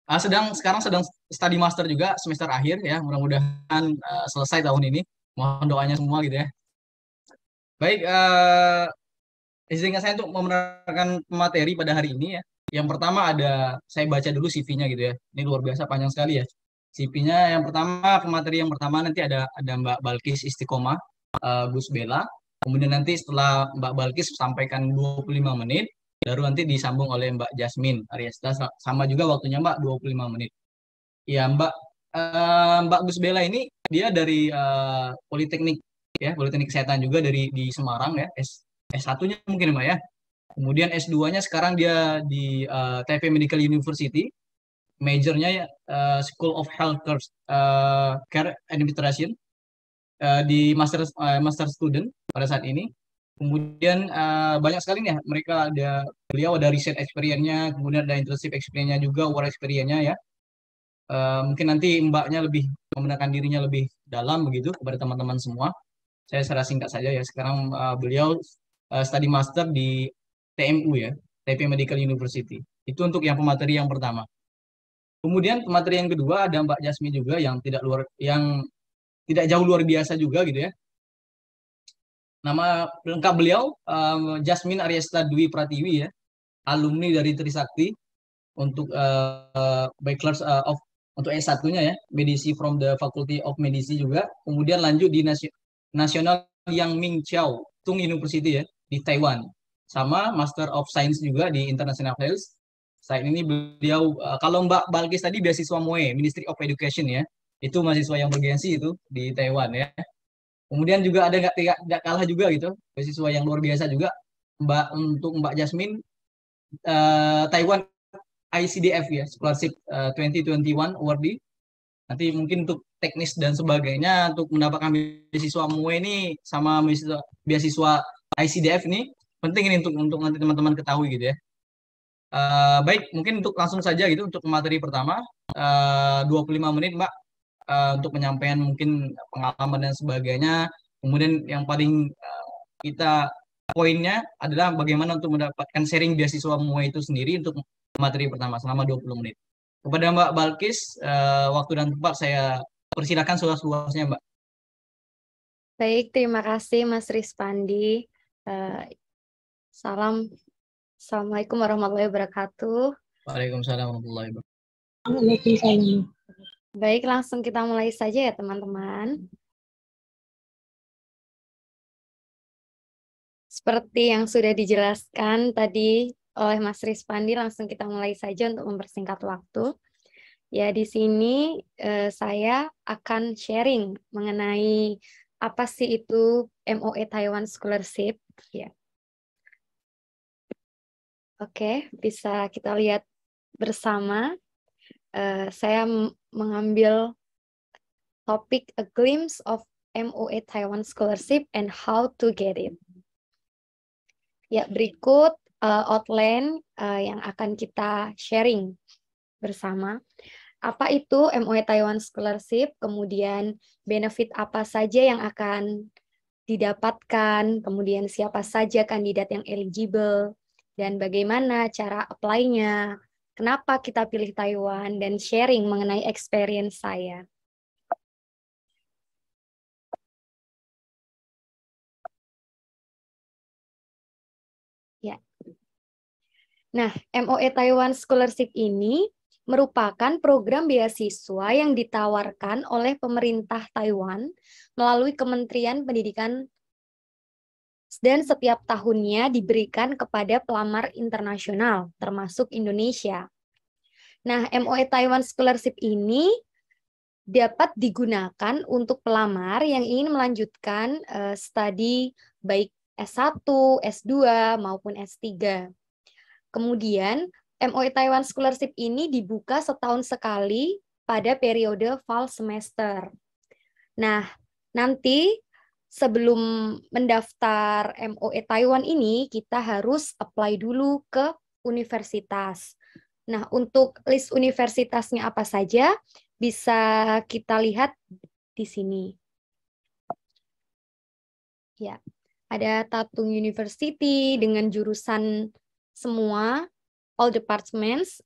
Sekarang sedang study master juga semester akhir ya. Mudah-mudahan selesai tahun ini. Mohon doanya semua gitu ya. Baik, izinkan saya untuk menerangkan materi pada hari ini ya. Yang pertama saya baca dulu CV-nya gitu ya. Ini luar biasa panjang sekali ya. CV-nya yang pertama, pemateri yang pertama nanti ada Mbak Balkis Istiqomah, Gus Bella. Kemudian nanti setelah Mbak Balkis sampaikan 25 menit, baru nanti disambung oleh Mbak Jasmine Ariesta, sama juga waktunya Mbak 25 menit. Ya Mbak Gus Bella ini dia dari Politeknik ya, Politeknik Kesehatan juga di Semarang ya, S1-nya mungkin Mbak ya. Kemudian S2-nya sekarang dia di TP Medical University, majornya ya, School of Health Care Administration, di master student pada saat ini. Kemudian banyak sekali nih mereka beliau ada research experience-nya, kemudian ada internship experience-nya juga, work experience-nya ya. Mungkin nanti Mbaknya lebih membenarkan dirinya lebih dalam begitu kepada teman-teman semua. Saya secara singkat saja ya. Sekarang beliau study master di TMU ya, TP Medical University. Itu untuk yang pemateri yang pertama. Kemudian pemateri yang kedua ada Mbak Jasmine juga yang tidak jauh luar biasa juga gitu ya. Nama lengkap beliau Jasmine Ariesta Dwi Pratiwi ya, alumni dari Trisakti untuk bachelor's of untuk S1-nya ya, medisi from the Faculty of Medicine juga. Kemudian lanjut di National Yang Ming Chiao Tung University ya di Taiwan. Sama Master of Science juga di International Health. Saat ini beliau kalau Mbak Balkis tadi beasiswa MOE, Ministry of Education ya. Itu mahasiswa yang bergensi itu di Taiwan ya. Kemudian juga ada nggak kalah juga gitu, beasiswa yang luar biasa juga untuk Mbak Jasmine Taiwan ICDF ya, Scholarship 2021 awardee. Nanti mungkin untuk teknis dan sebagainya untuk mendapatkan beasiswa MUE ini sama beasiswa ICDF ini penting ini untuk nanti teman-teman ketahui gitu ya. Baik, mungkin untuk langsung saja gitu untuk materi pertama 25 menit Mbak untuk penyampaian mungkin pengalaman dan sebagainya. Kemudian yang paling kita poinnya adalah bagaimana untuk mendapatkan sharing beasiswa MUE itu sendiri untuk materi pertama selama 20 menit. Kepada Mbak Balkis, waktu dan tempat saya persilakan seluas-luasnya Mbak. Baik, terima kasih Mas Rispandi. Assalamualaikum warahmatullahi wabarakatuh. Waalaikumsalam warahmatullahi wabarakatuh. Waalaikumsalam. Baik, langsung kita mulai saja ya teman-teman. Seperti yang sudah dijelaskan tadi oleh Mas Rispandi, langsung kita mulai saja untuk mempersingkat waktu. Ya, di sini saya akan sharing mengenai apa sih itu MOE Taiwan Scholarship. Ya. Oke, bisa kita lihat bersama. Saya mengambil topik A Glimpse of MOE Taiwan Scholarship and How to Get It. Ya, berikut outline yang akan kita sharing bersama. Apa itu MOE Taiwan Scholarship, kemudian benefit apa saja yang akan didapatkan, kemudian siapa saja kandidat yang eligible, dan bagaimana cara apply-nya, kenapa kita pilih Taiwan, dan sharing mengenai experience saya. Ya. Nah, MOE Taiwan Scholarship ini merupakan program beasiswa yang ditawarkan oleh pemerintah Taiwan melalui Kementerian Pendidikan dan setiap tahunnya diberikan kepada pelamar internasional, termasuk Indonesia. Nah, MOE Taiwan Scholarship ini dapat digunakan untuk pelamar yang ingin melanjutkan studi baik S1, S2, maupun S3. Kemudian, MOE Taiwan Scholarship ini dibuka setahun sekali pada periode fall semester. Nah, nanti sebelum mendaftar MOE Taiwan ini, kita harus apply dulu ke universitas. Nah, untuk list universitasnya apa saja, bisa kita lihat di sini. Ya, ada Tatung University dengan jurusan semua, all departments,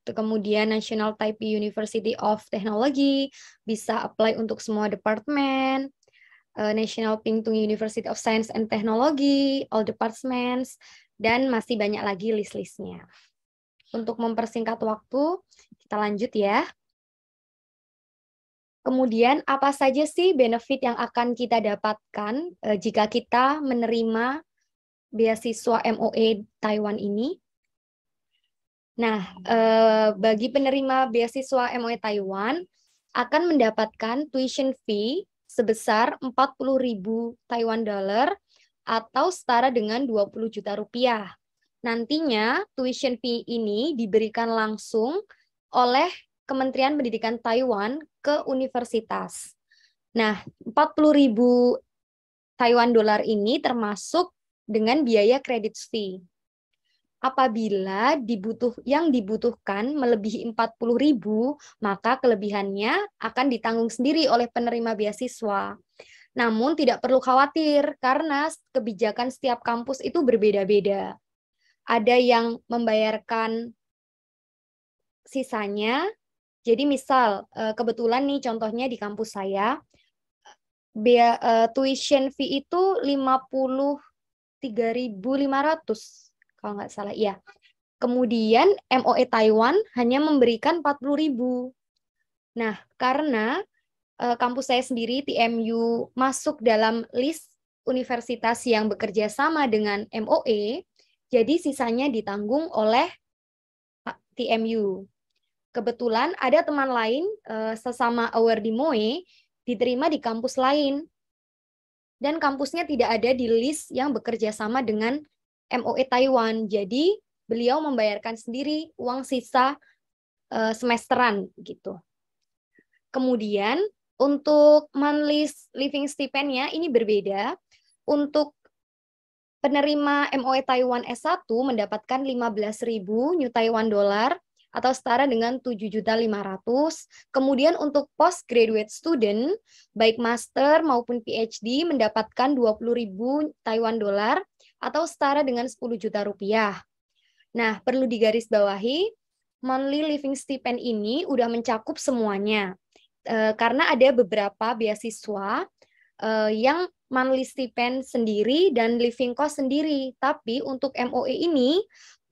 kemudian National Taipei University of Technology, bisa apply untuk semua departemen, National Pingtung University of Science and Technology, all departments, dan masih banyak lagi list-listnya. Untuk mempersingkat waktu, kita lanjut ya. Kemudian, apa saja sih benefit yang akan kita dapatkan jika kita menerima beasiswa MOE Taiwan ini? Nah, bagi penerima beasiswa MOE Taiwan akan mendapatkan tuition fee sebesar 40.000 Taiwan dollar atau setara dengan 20 juta rupiah. Nantinya tuition fee ini diberikan langsung oleh Kementerian Pendidikan Taiwan ke universitas. Nah, 40.000 Taiwan dolar ini termasuk dengan biaya credit fee. Apabila yang dibutuhkan melebihi 40.000, maka kelebihannya akan ditanggung sendiri oleh penerima beasiswa. Namun tidak perlu khawatir karena kebijakan setiap kampus itu berbeda-beda. Ada yang membayarkan sisanya. Jadi misal, kebetulan nih contohnya di kampus saya, tuition fee itu 53.500 kalau nggak salah. Iya. Kemudian MOE Taiwan hanya memberikan 40.000. Nah, karena kampus saya sendiri, TMU, masuk dalam list universitas yang bekerja sama dengan MOE, jadi sisanya ditanggung oleh TMU. Kebetulan ada teman lain sesama awardee MOE diterima di kampus lain dan kampusnya tidak ada di list yang bekerja sama dengan MOE Taiwan. Jadi beliau membayarkan sendiri uang sisa semesteran gitu. Kemudian untuk monthly living stipend-nya ini berbeda. Untuk penerima MOE Taiwan S1 mendapatkan 15.000 New Taiwan dollar atau setara dengan 7.500.000. Kemudian untuk postgraduate student, baik master maupun PhD mendapatkan 20.000 Taiwan dollar atau setara dengan 10 juta rupiah. Nah, perlu digarisbawahi, monthly living stipend ini udah mencakup semuanya. Karena ada beberapa beasiswa yang monthly stipend sendiri dan living cost sendiri. Tapi untuk MOE ini,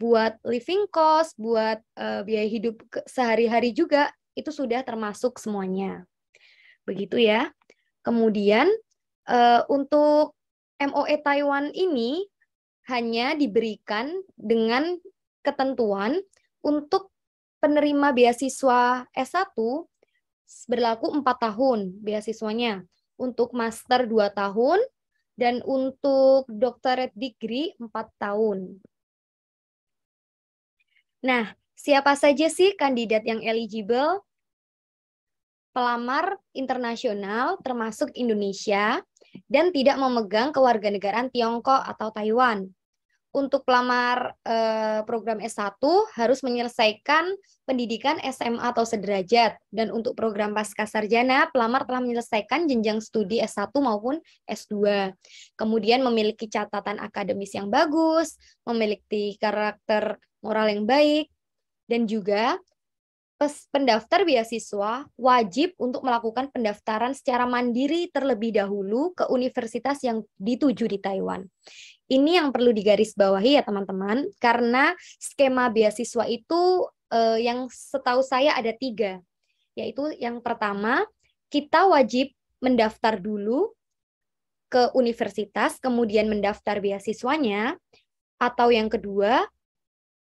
buat living cost, buat biaya hidup sehari-hari juga, itu sudah termasuk semuanya. Begitu ya. Kemudian untuk MOE Taiwan ini hanya diberikan dengan ketentuan untuk penerima beasiswa S1 berlaku 4 tahun beasiswanya. Untuk master 2 tahun, dan untuk doctorate degree 4 tahun. Nah, siapa saja sih kandidat yang eligible? Pelamar internasional termasuk Indonesia dan tidak memegang kewarganegaraan Tiongkok atau Taiwan. Untuk pelamar program S1 harus menyelesaikan pendidikan SMA atau sederajat. Dan untuk program pascasarjana, pelamar telah menyelesaikan jenjang studi S1 maupun S2. Kemudian memiliki catatan akademis yang bagus, memiliki karakter moral yang baik, dan juga pendaftar beasiswa wajib untuk melakukan pendaftaran secara mandiri terlebih dahulu ke universitas yang dituju di Taiwan. Ini yang perlu digarisbawahi ya teman-teman, karena skema beasiswa itu yang setahu saya ada 3. Yaitu yang pertama, kita wajib mendaftar dulu ke universitas, kemudian mendaftar beasiswanya. Atau yang kedua,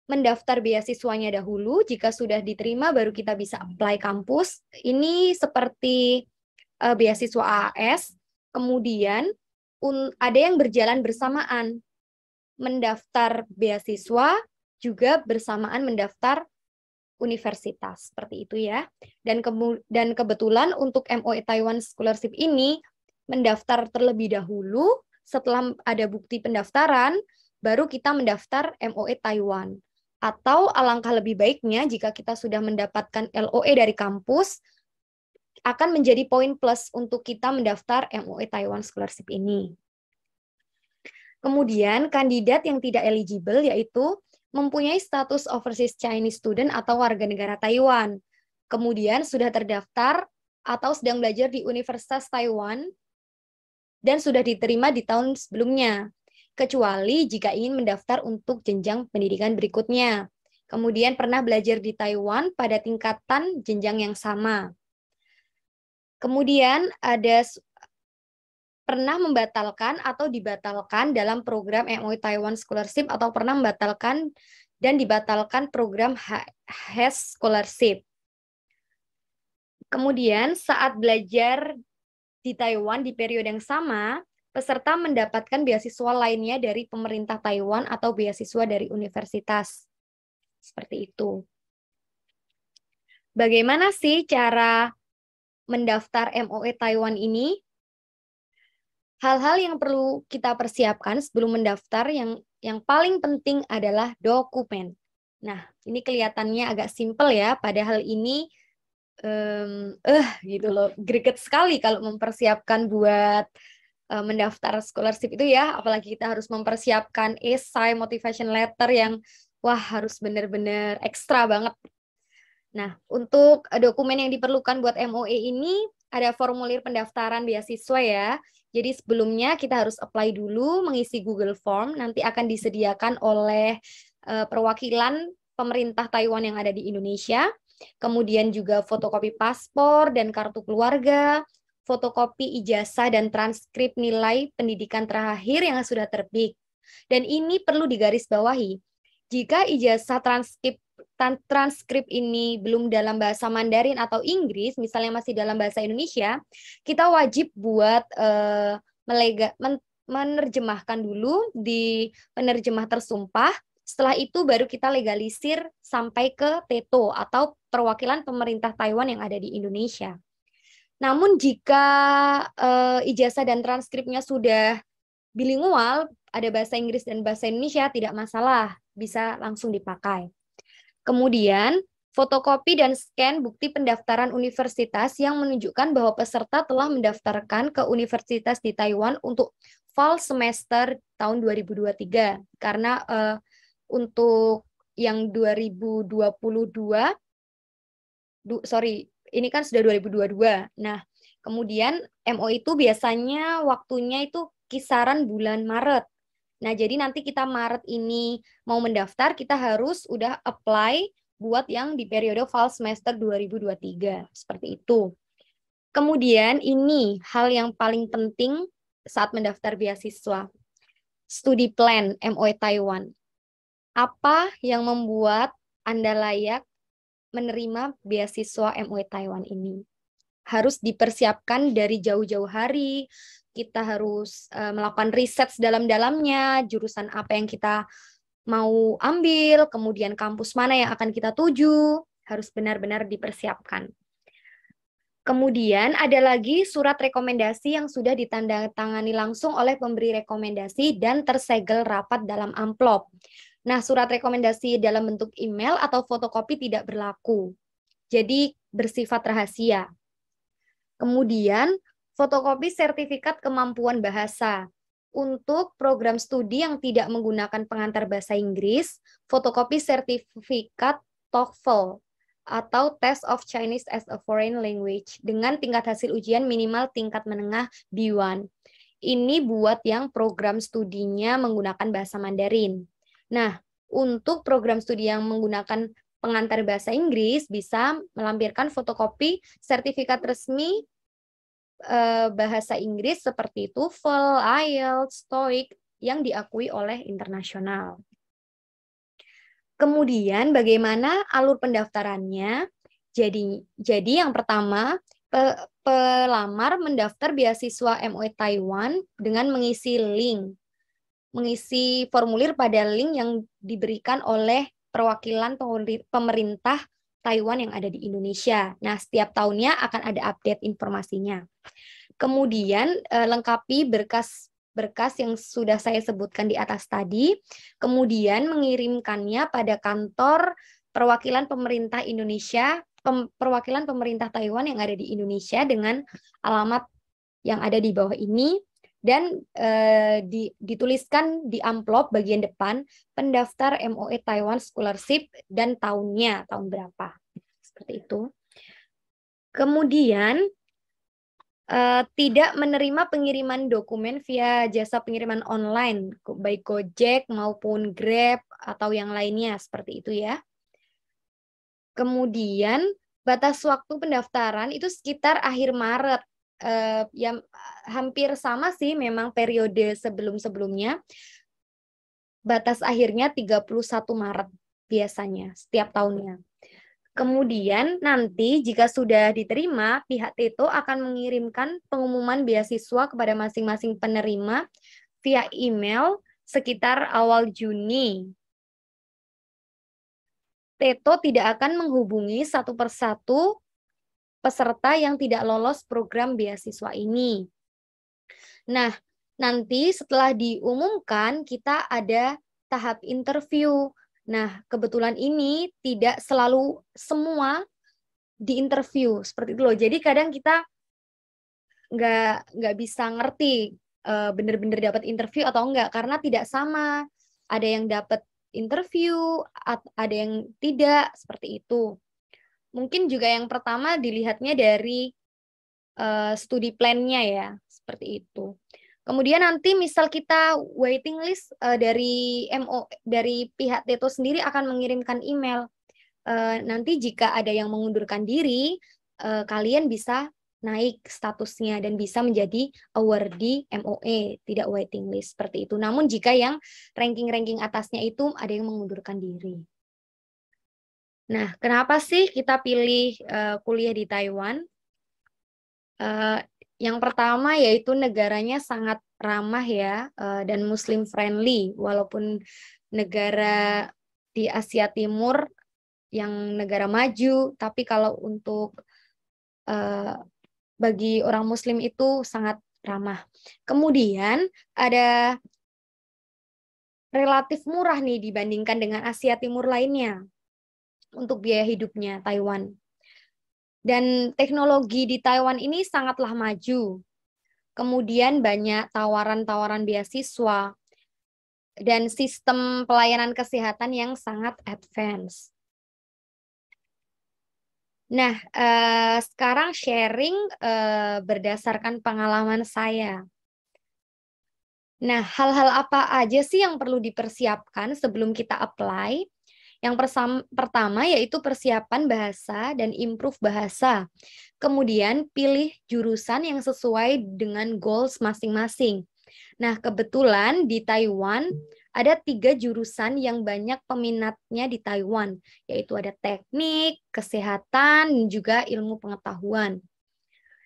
mendaftar beasiswanya dahulu, jika sudah diterima baru kita bisa apply kampus. Ini seperti beasiswa AAS, kemudian ada yang berjalan bersamaan, mendaftar beasiswa juga bersamaan mendaftar universitas, seperti itu ya. Dan kebetulan untuk MOE Taiwan Scholarship ini mendaftar terlebih dahulu, setelah ada bukti pendaftaran, baru kita mendaftar MOE Taiwan. Atau alangkah lebih baiknya jika kita sudah mendapatkan LOE dari kampus, akan menjadi poin plus untuk kita mendaftar MOE Taiwan Scholarship ini. Kemudian kandidat yang tidak eligible yaitu mempunyai status overseas Chinese student atau warga negara Taiwan. Kemudian sudah terdaftar atau sedang belajar di Universitas Taiwan dan sudah diterima di tahun sebelumnya, kecuali jika ingin mendaftar untuk jenjang pendidikan berikutnya. Kemudian pernah belajar di Taiwan pada tingkatan jenjang yang sama. Kemudian ada pernah membatalkan atau dibatalkan dalam program MOE Taiwan Scholarship atau pernah membatalkan dan dibatalkan program HES Scholarship. Kemudian saat belajar di Taiwan di periode yang sama, peserta mendapatkan beasiswa lainnya dari pemerintah Taiwan atau beasiswa dari universitas. Seperti itu. Bagaimana sih cara mendaftar MOE Taiwan ini? Hal-hal yang perlu kita persiapkan sebelum mendaftar yang paling penting adalah dokumen. Nah, ini kelihatannya agak simpel ya, padahal ini gitu loh, greget sekali kalau mempersiapkan buat mendaftar scholarship itu ya, apalagi kita harus mempersiapkan esai, motivation letter yang wah harus benar-benar ekstra banget. Nah, untuk dokumen yang diperlukan buat MOE ini ada formulir pendaftaran beasiswa ya. Jadi sebelumnya kita harus apply dulu, mengisi Google Form, nanti akan disediakan oleh perwakilan pemerintah Taiwan yang ada di Indonesia. Kemudian juga fotokopi paspor dan kartu keluarga, fotokopi ijazah dan transkrip nilai pendidikan terakhir yang sudah terbit. Dan ini perlu digarisbawahi. Jika ijazah transkrip ini belum dalam bahasa Mandarin atau Inggris, misalnya masih dalam bahasa Indonesia, kita wajib buat menerjemahkan dulu di penerjemah tersumpah. Setelah itu baru kita legalisir sampai ke TETO atau perwakilan pemerintah Taiwan yang ada di Indonesia. Namun jika ijazah dan transkripnya sudah bilingual, ada bahasa Inggris dan bahasa Indonesia, tidak masalah, bisa langsung dipakai. Kemudian, fotokopi dan scan bukti pendaftaran universitas yang menunjukkan bahwa peserta telah mendaftarkan ke universitas di Taiwan untuk fall semester tahun 2023. Karena untuk yang 2022, ini kan sudah 2022. Nah, kemudian MO itu biasanya waktunya itu kisaran bulan Maret. Nah, jadi nanti kita Maret ini mau mendaftar, kita harus udah apply buat yang di periode fall semester 2023. Seperti itu. Kemudian ini hal yang paling penting saat mendaftar beasiswa. Studi plan MOE Taiwan. Apa yang membuat Anda layak menerima beasiswa MOE Taiwan ini? Harus dipersiapkan dari jauh-jauh hari. Kita harus melakukan riset sedalam-dalamnya, jurusan apa yang kita mau ambil, kemudian kampus mana yang akan kita tuju, harus benar-benar dipersiapkan. Kemudian ada lagi surat rekomendasi yang sudah ditandatangani langsung oleh pemberi rekomendasi dan tersegel rapat dalam amplop. Nah, surat rekomendasi dalam bentuk email atau fotokopi tidak berlaku. Jadi bersifat rahasia. Kemudian, fotokopi sertifikat kemampuan bahasa. Untuk program studi yang tidak menggunakan pengantar bahasa Inggris, fotokopi sertifikat TOEFL atau Test of Chinese as a Foreign Language dengan tingkat hasil ujian minimal tingkat menengah B1. Ini buat yang program studinya menggunakan bahasa Mandarin. Nah, untuk program studi yang menggunakan pengantar bahasa Inggris bisa melampirkan fotokopi sertifikat resmi bahasa Inggris seperti TOEFL, IELTS, TOEIC yang diakui oleh internasional. Kemudian bagaimana alur pendaftarannya? Jadi yang pertama, pelamar mendaftar beasiswa MOE Taiwan dengan mengisi formulir pada link yang diberikan oleh perwakilan pemerintah Taiwan yang ada di Indonesia. Nah, setiap tahunnya akan ada update informasinya. Kemudian lengkapi berkas yang sudah saya sebutkan di atas tadi, kemudian mengirimkannya pada kantor perwakilan pemerintah Indonesia, perwakilan pemerintah Taiwan yang ada di Indonesia dengan alamat yang ada di bawah ini. dan dituliskan di amplop bagian depan pendaftar MOE Taiwan Scholarship dan tahunnya, tahun berapa. Seperti itu. Kemudian tidak menerima pengiriman dokumen via jasa pengiriman online, baik Gojek maupun Grab atau yang lainnya, seperti itu ya. Kemudian batas waktu pendaftaran itu sekitar akhir Maret. Yang hampir sama sih memang periode sebelum-sebelumnya. Batas akhirnya 31 Maret biasanya setiap tahunnya. Kemudian nanti jika sudah diterima, pihak TETO akan mengirimkan pengumuman beasiswa kepada masing-masing penerima via email sekitar awal Juni. TETO tidak akan menghubungi satu persatu peserta yang tidak lolos program beasiswa ini. Nah, nanti setelah diumumkan kita ada tahap interview. Nah, kebetulan ini tidak selalu semua diinterview seperti itu loh. Jadi kadang kita nggak bisa ngerti benar-benar dapat interview atau enggak karena tidak sama. Ada yang dapat interview, ada yang tidak, seperti itu. Mungkin juga yang pertama dilihatnya dari studi plan-nya ya, seperti itu. Kemudian nanti misal kita waiting list dari pihak TETO sendiri akan mengirimkan email. Nanti jika ada yang mengundurkan diri, kalian bisa naik statusnya dan bisa menjadi awardee MOE, tidak waiting list seperti itu. Namun jika yang ranking-ranking atasnya itu ada yang mengundurkan diri. Nah, kenapa sih kita pilih kuliah di Taiwan? Yang pertama yaitu negaranya sangat ramah ya dan Muslim friendly, walaupun negara di Asia Timur yang negara maju, tapi kalau untuk bagi orang Muslim itu sangat ramah. Kemudian ada relatif murah nih dibandingkan dengan Asia Timur lainnya untuk biaya hidupnya Taiwan. Dan teknologi di Taiwan ini sangatlah maju. Kemudian banyak tawaran-tawaran beasiswa dan sistem pelayanan kesehatan yang sangat advance. Nah, sekarang sharing berdasarkan pengalaman saya. Nah, hal-hal apa aja sih yang perlu dipersiapkan sebelum kita apply? Yang pertama yaitu persiapan bahasa dan improve bahasa. Kemudian pilih jurusan yang sesuai dengan goals masing-masing. Nah, kebetulan di Taiwan ada 3 jurusan yang banyak peminatnya di Taiwan, yaitu ada teknik, kesehatan, dan juga ilmu pengetahuan.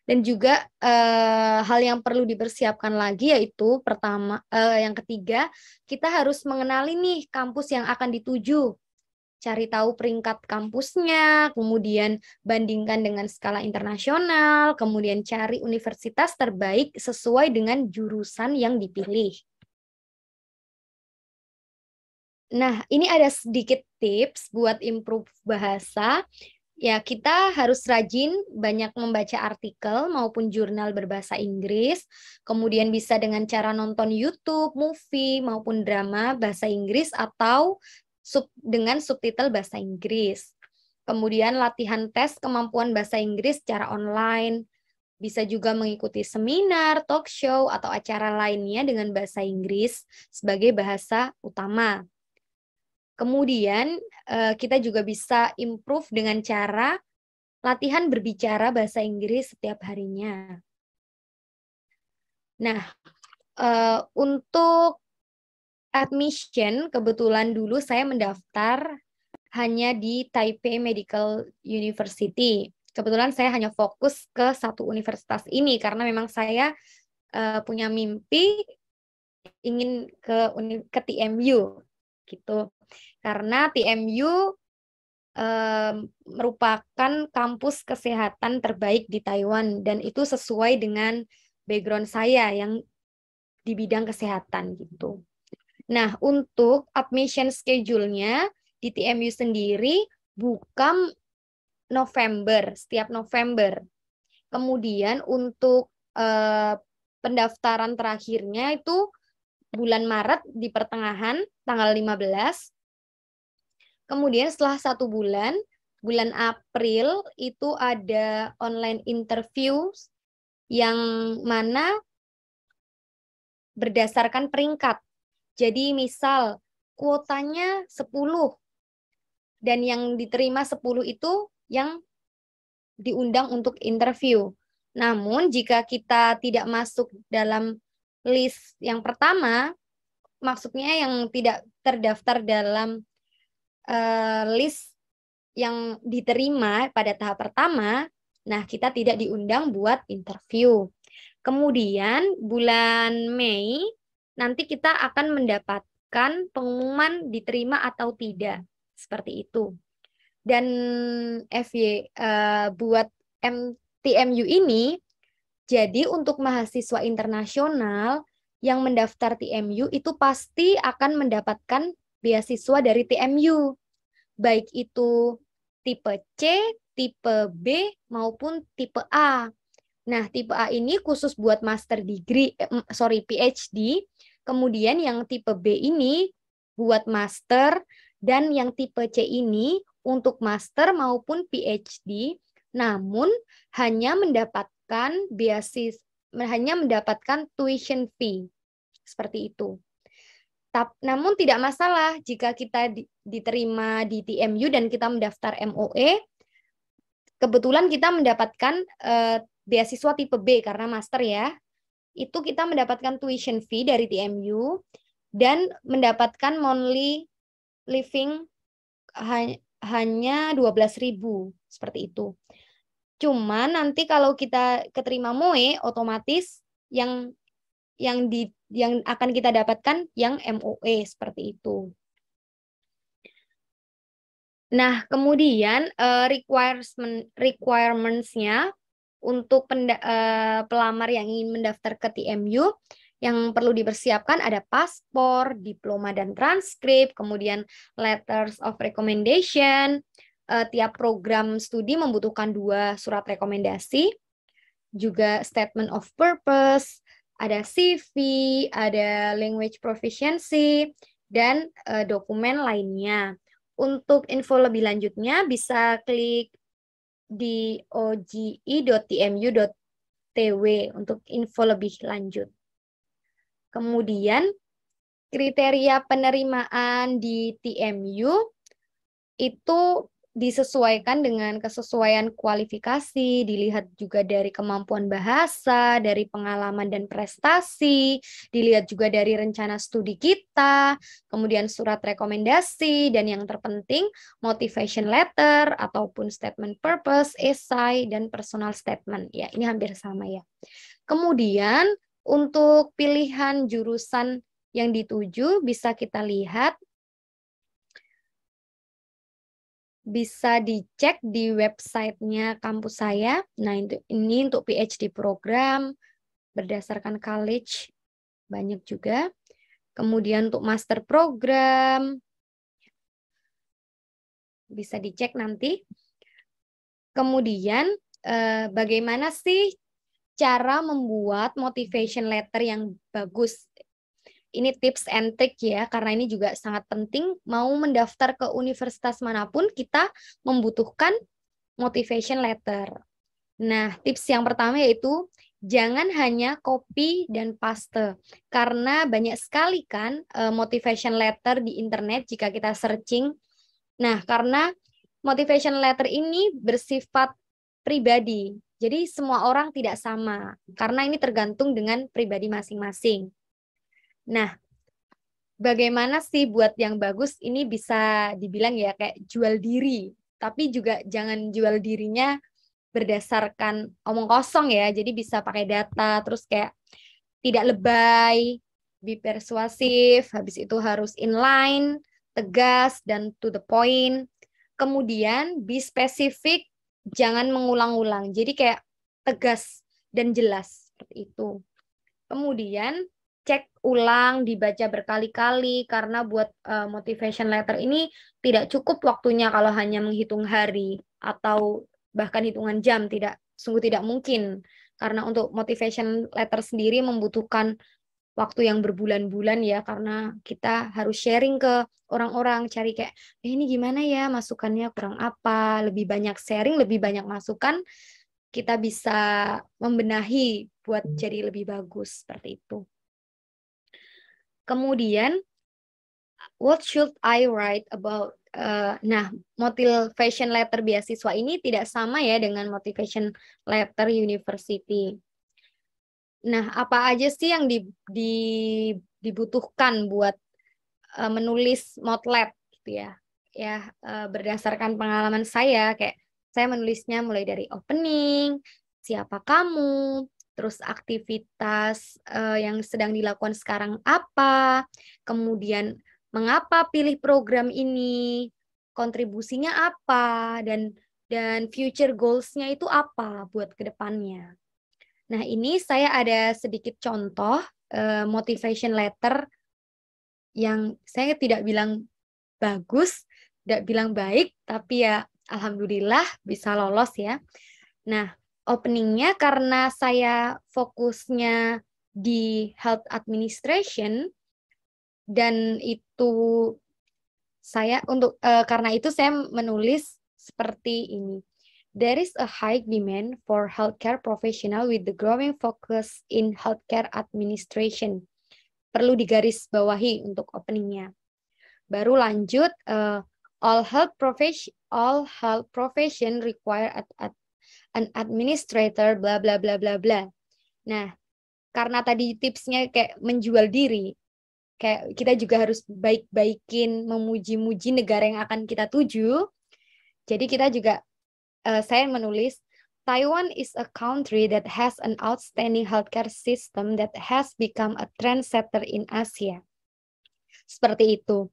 Dan juga hal yang perlu dipersiapkan lagi yaitu yang ketiga, kita harus mengenali nih kampus yang akan dituju. Cari tahu peringkat kampusnya, kemudian bandingkan dengan skala internasional, kemudian cari universitas terbaik sesuai dengan jurusan yang dipilih. Nah, ini ada sedikit tips buat improve bahasa. Ya, kita harus rajin banyak membaca artikel maupun jurnal berbahasa Inggris, kemudian bisa dengan cara nonton YouTube, movie, maupun drama bahasa Inggris atau dengan subtitle bahasa Inggris. Kemudian latihan tes kemampuan bahasa Inggris secara online. Bisa juga mengikuti seminar, talk show, atau acara lainnya dengan bahasa Inggris sebagai bahasa utama. Kemudian kita juga bisa improve dengan cara latihan berbicara bahasa Inggris setiap harinya. Nah, untuk admission, kebetulan dulu saya mendaftar hanya di Taipei Medical University. Kebetulan saya hanya fokus ke satu universitas ini karena memang saya punya mimpi ingin ke TMU gitu. Karena TMU merupakan kampus kesehatan terbaik di Taiwan dan itu sesuai dengan background saya yang di bidang kesehatan gitu. Nah, untuk admission schedule-nya di TMU sendiri buka November, setiap November. Kemudian untuk pendaftaran terakhirnya itu bulan Maret di pertengahan, tanggal 15. Kemudian setelah 1 bulan, bulan April itu ada online interview yang mana berdasarkan peringkat. Jadi misal kuotanya 10 dan yang diterima 10 itu yang diundang untuk interview. Namun jika kita tidak masuk dalam list yang pertama, maksudnya yang tidak terdaftar dalam list yang diterima pada tahap pertama, nah kita tidak diundang buat interview. Kemudian bulan Mei nanti kita akan mendapatkan pengumuman diterima atau tidak, seperti itu. Dan FY buat TMU ini, jadi untuk mahasiswa internasional yang mendaftar TMU itu pasti akan mendapatkan beasiswa dari TMU, baik itu tipe C, tipe B, maupun tipe A. Nah, tipe A ini khusus buat master degree, PhD. Kemudian yang tipe B ini buat master, dan yang tipe C ini untuk master maupun PhD, namun hanya mendapatkan tuition fee. Seperti itu. Namun tidak masalah jika kita diterima di TMU dan kita mendaftar MOE, kebetulan kita mendapatkan beasiswa tipe B karena master ya, itu kita mendapatkan tuition fee dari TMU dan mendapatkan monthly living hanya 12.000 seperti itu. Cuma nanti kalau kita keterima MOE, otomatis yang akan kita dapatkan yang MOE seperti itu. Nah, kemudian requirements-nya untuk pelamar yang ingin mendaftar ke TMU, yang perlu dipersiapkan ada paspor, diploma dan transkrip, kemudian letters of recommendation. Tiap program studi membutuhkan 2 surat rekomendasi, juga statement of purpose, ada CV, ada language proficiency, dan dokumen lainnya. Untuk info lebih lanjutnya bisa klik di oge.tmu.tw untuk info lebih lanjut. Kemudian kriteria penerimaan di TMU itu disesuaikan dengan kesesuaian kualifikasi, dilihat juga dari kemampuan bahasa, dari pengalaman dan prestasi, dilihat juga dari rencana studi kita, kemudian surat rekomendasi, dan yang terpenting motivation letter ataupun statement purpose, essay, dan personal statement. Ya, ini hampir sama ya. Kemudian untuk pilihan jurusan yang dituju bisa kita lihat, bisa dicek di websitenya kampus saya. Nah, ini untuk PhD program berdasarkan college banyak juga. Kemudian untuk master program bisa dicek nanti. Kemudian bagaimana sih cara membuat motivation letter yang bagus? Ini tips and trick ya, karena ini juga sangat penting. Mau mendaftar ke universitas manapun, kita membutuhkan motivation letter. Nah, tips yang pertama yaitu jangan hanya copy dan paste. Karena banyak sekali kan motivation letter di internet jika kita searching. Nah, karena motivation letter ini bersifat pribadi. Jadi semua orang tidak sama, karena ini tergantung dengan pribadi masing-masing. Nah, bagaimana sih buat yang bagus? Ini bisa dibilang ya kayak jual diri, tapi juga jangan jual dirinya berdasarkan omong kosong ya. Jadi bisa pakai data, terus kayak tidak lebay, be persuasif, habis itu harus inline, tegas, dan to the point. Kemudian be spesifik, jangan mengulang-ulang. Jadi kayak tegas dan jelas, seperti itu. Kemudian cek ulang, dibaca berkali-kali, karena buat motivation letter ini tidak cukup waktunya kalau hanya menghitung hari atau bahkan hitungan jam, sungguh tidak mungkin. Karena untuk motivation letter sendiri membutuhkan waktu yang berbulan-bulan ya, karena kita harus sharing ke orang-orang, cari kayak, ini gimana ya masukannya, kurang apa, lebih banyak sharing, lebih banyak masukan, kita bisa membenahi buat jadi lebih bagus, seperti itu. Kemudian, what should I write about? Nah, motivation letter beasiswa ini tidak sama ya dengan motivation letter university. Nah, apa aja sih yang dibutuhkan buat menulis motlet gitu ya? Ya, berdasarkan pengalaman saya, kayak saya menulisnya mulai dari opening, siapa kamu, terus aktivitas yang sedang dilakukan sekarang apa, kemudian mengapa pilih program ini, kontribusinya apa, dan future goals-nya itu apa buat kedepannya. Nah, ini saya ada sedikit contoh motivation letter yang saya tidak bilang bagus, tidak bilang baik, tapi ya alhamdulillah bisa lolos ya. Nah, openingnya karena saya fokusnya di health administration, dan itu karena itu saya menulis seperti ini. There is a high demand for healthcare professional with the growing focus in healthcare administration. Perlu digarisbawahi untuk openingnya. Baru lanjut, all health profession require an administrator, bla bla bla bla bla. Nah, karena tadi tipsnya kayak menjual diri, kayak kita juga harus baik-baikin, memuji-muji negara yang akan kita tuju. Jadi kita juga saya menulis, Taiwan is a country that has an outstanding healthcare system that has become a trendsetter in Asia. Seperti itu.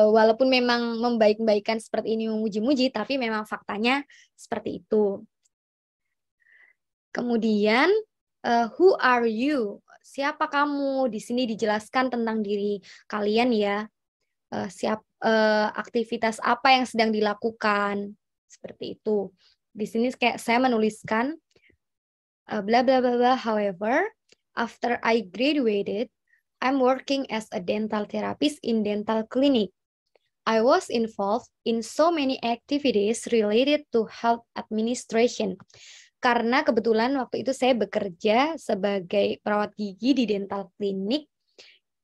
Walaupun memang membaik-baikan seperti ini, memuji-muji, tapi memang faktanya seperti itu. Kemudian, who are you? Siapa kamu? Di sini dijelaskan tentang diri kalian ya. Aktivitas apa yang sedang dilakukan. Seperti itu. Di sini kayak saya menuliskan bla bla bla bla. However, after I graduated, I'm working as a dental therapist in dental clinic. I was involved in so many activities related to health administration. Karena kebetulan waktu itu saya bekerja sebagai perawat gigi di dental clinic,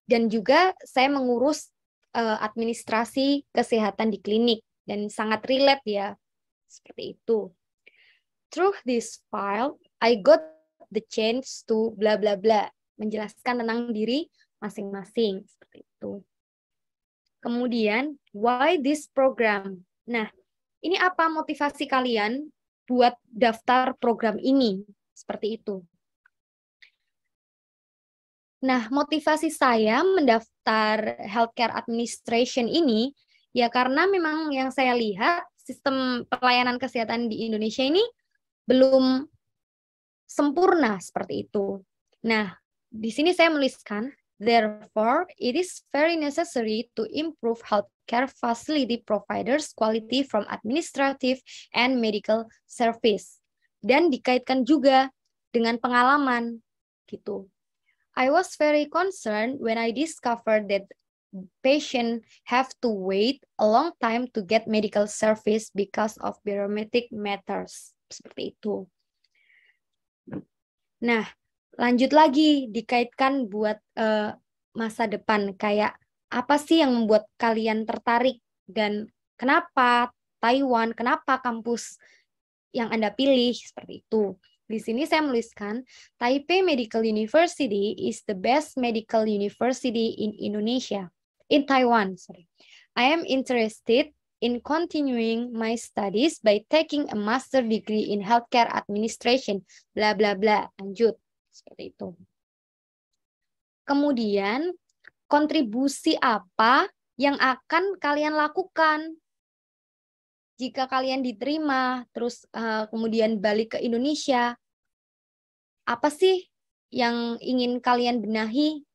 dan juga saya mengurus administrasi kesehatan di klinik, dan sangat relate ya. Seperti itu. Through this file, I got the chance to bla bla bla, menjelaskan tentang diri masing-masing, seperti itu. Kemudian, why this program? Nah, ini apa motivasi kalian buat daftar program ini? Seperti itu. Nah, motivasi saya mendaftar healthcare administration ini, ya karena memang yang saya lihat, sistem pelayanan kesehatan di Indonesia ini belum sempurna seperti itu. Nah, di sini saya menuliskan, therefore, it is very necessary to improve healthcare facility providers quality from administrative and medical service. Dan dikaitkan juga dengan pengalaman gitu. I was very concerned when I discovered that patients have to wait a long time to get medical service because of bureaucratic matters. Seperti itu. Nah, lanjut lagi dikaitkan buat masa depan. Kayak apa sih yang membuat kalian tertarik, dan kenapa Taiwan, kenapa kampus yang Anda pilih, seperti itu. Di sini saya menuliskan, Taipei Medical University is the best medical university in Indonesia. In Taiwan, sorry. I am interested in continuing my studies by taking a master degree in healthcare administration, bla bla bla. Lanjut, seperti itu. Kemudian, kontribusi apa yang akan kalian lakukan jika kalian diterima, terus kemudian balik ke Indonesia? Apa sih yang ingin kalian benahi?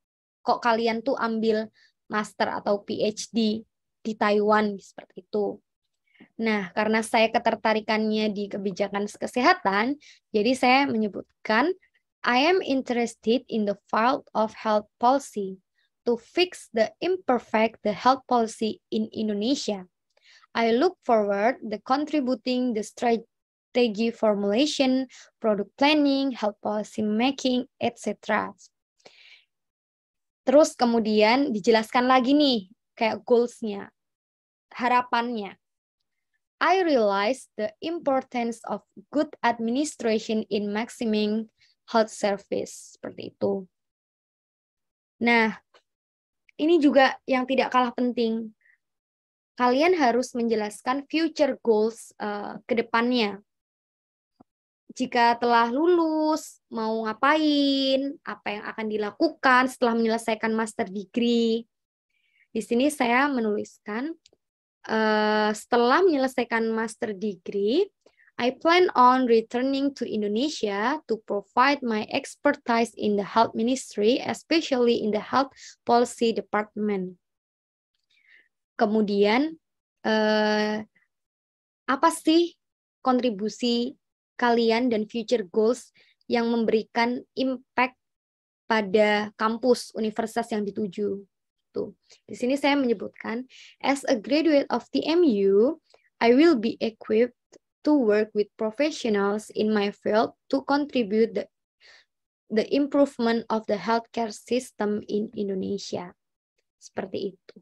Kok kalian tuh ambil master atau PhD di Taiwan, seperti itu. Nah, karena saya ketertarikannya di kebijakan kesehatan, jadi saya menyebutkan I am interested in the field of health policy to fix the imperfect the health policy in Indonesia. I look forward the contributing the strategy formulation, product planning, health policy making, etc. Terus kemudian dijelaskan lagi nih kayak goals-nya, harapannya. I realize the importance of good administration in maximizing health service. Seperti itu. Nah, ini juga yang tidak kalah penting. Kalian harus menjelaskan future goals ke depannya. Jika telah lulus, mau ngapain, apa yang akan dilakukan setelah menyelesaikan master degree. Di sini saya menuliskan, setelah menyelesaikan master degree, I plan on returning to Indonesia to provide my expertise in the health ministry, especially in the health policy department. Kemudian, apa sih kontribusi kalian dan future goals yang memberikan impact pada kampus universitas yang dituju? Tuh. Di sini saya menyebutkan, as a graduate of TMU, I will be equipped to work with professionals in my field to contribute the improvement of the healthcare system in Indonesia. Seperti itu.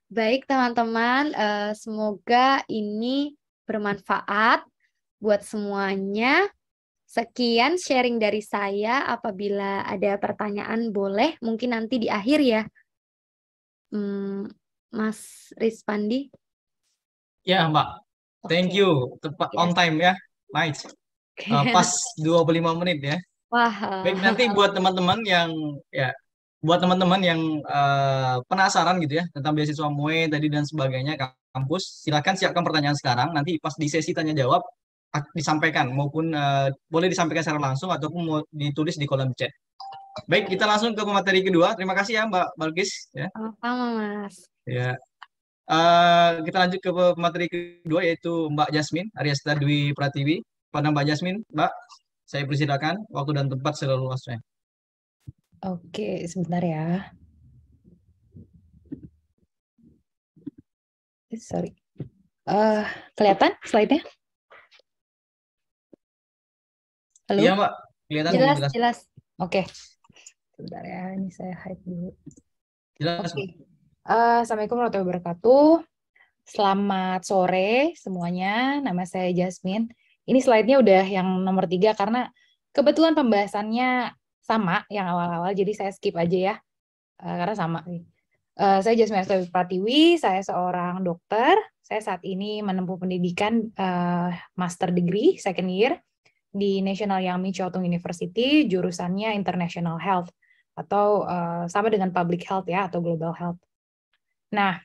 Baik teman-teman, semoga ini bermanfaat buat semuanya. Sekian sharing dari saya. Apabila ada pertanyaan boleh, mungkin nanti di akhir ya. Mas Rizpandi. Ya, Mbak. Thank you. Tepat on time ya. Nice. Pas 25 menit ya. Wah. Baik, nanti buat teman-teman yang penasaran gitu ya tentang beasiswa MUE tadi dan sebagainya kampus, silakan siapkan pertanyaan sekarang. Nanti pas di sesi tanya jawab disampaikan, maupun boleh disampaikan secara langsung ataupun mau ditulis di kolom chat. Baik, kita langsung ke pemateri kedua. Terima kasih ya Mbak Balkis ya. Sama Mas. Ya. Kita lanjut ke pemateri kedua, yaitu Mbak Jasmine Aryasta Dwi Pratiwi. Pada Mbak Jasmine, Mbak, saya persilakan, waktu dan tempat selalu luasnya. Oke, sebentar ya. Sorry. Kelihatan slide-nya? Halo? Iya Mbak, kelihatan Jelas. Oke. Sebentar ya, ini saya hide dulu. Jelas. Oke. Assalamualaikum warahmatullahi wabarakatuh. Selamat sore semuanya. Nama saya Jasmine. Ini slide-nya udah yang nomor 3 karena kebetulan pembahasannya sama yang awal-awal, jadi saya skip aja ya. Karena sama nih. Saya Jasmine Aryasta Dwi Pratiwi, saya seorang dokter. Saya saat ini menempuh pendidikan master degree second year di National Yang Mi Chiao Tung University, jurusannya International Health atau sama dengan Public Health ya, atau Global Health. Nah,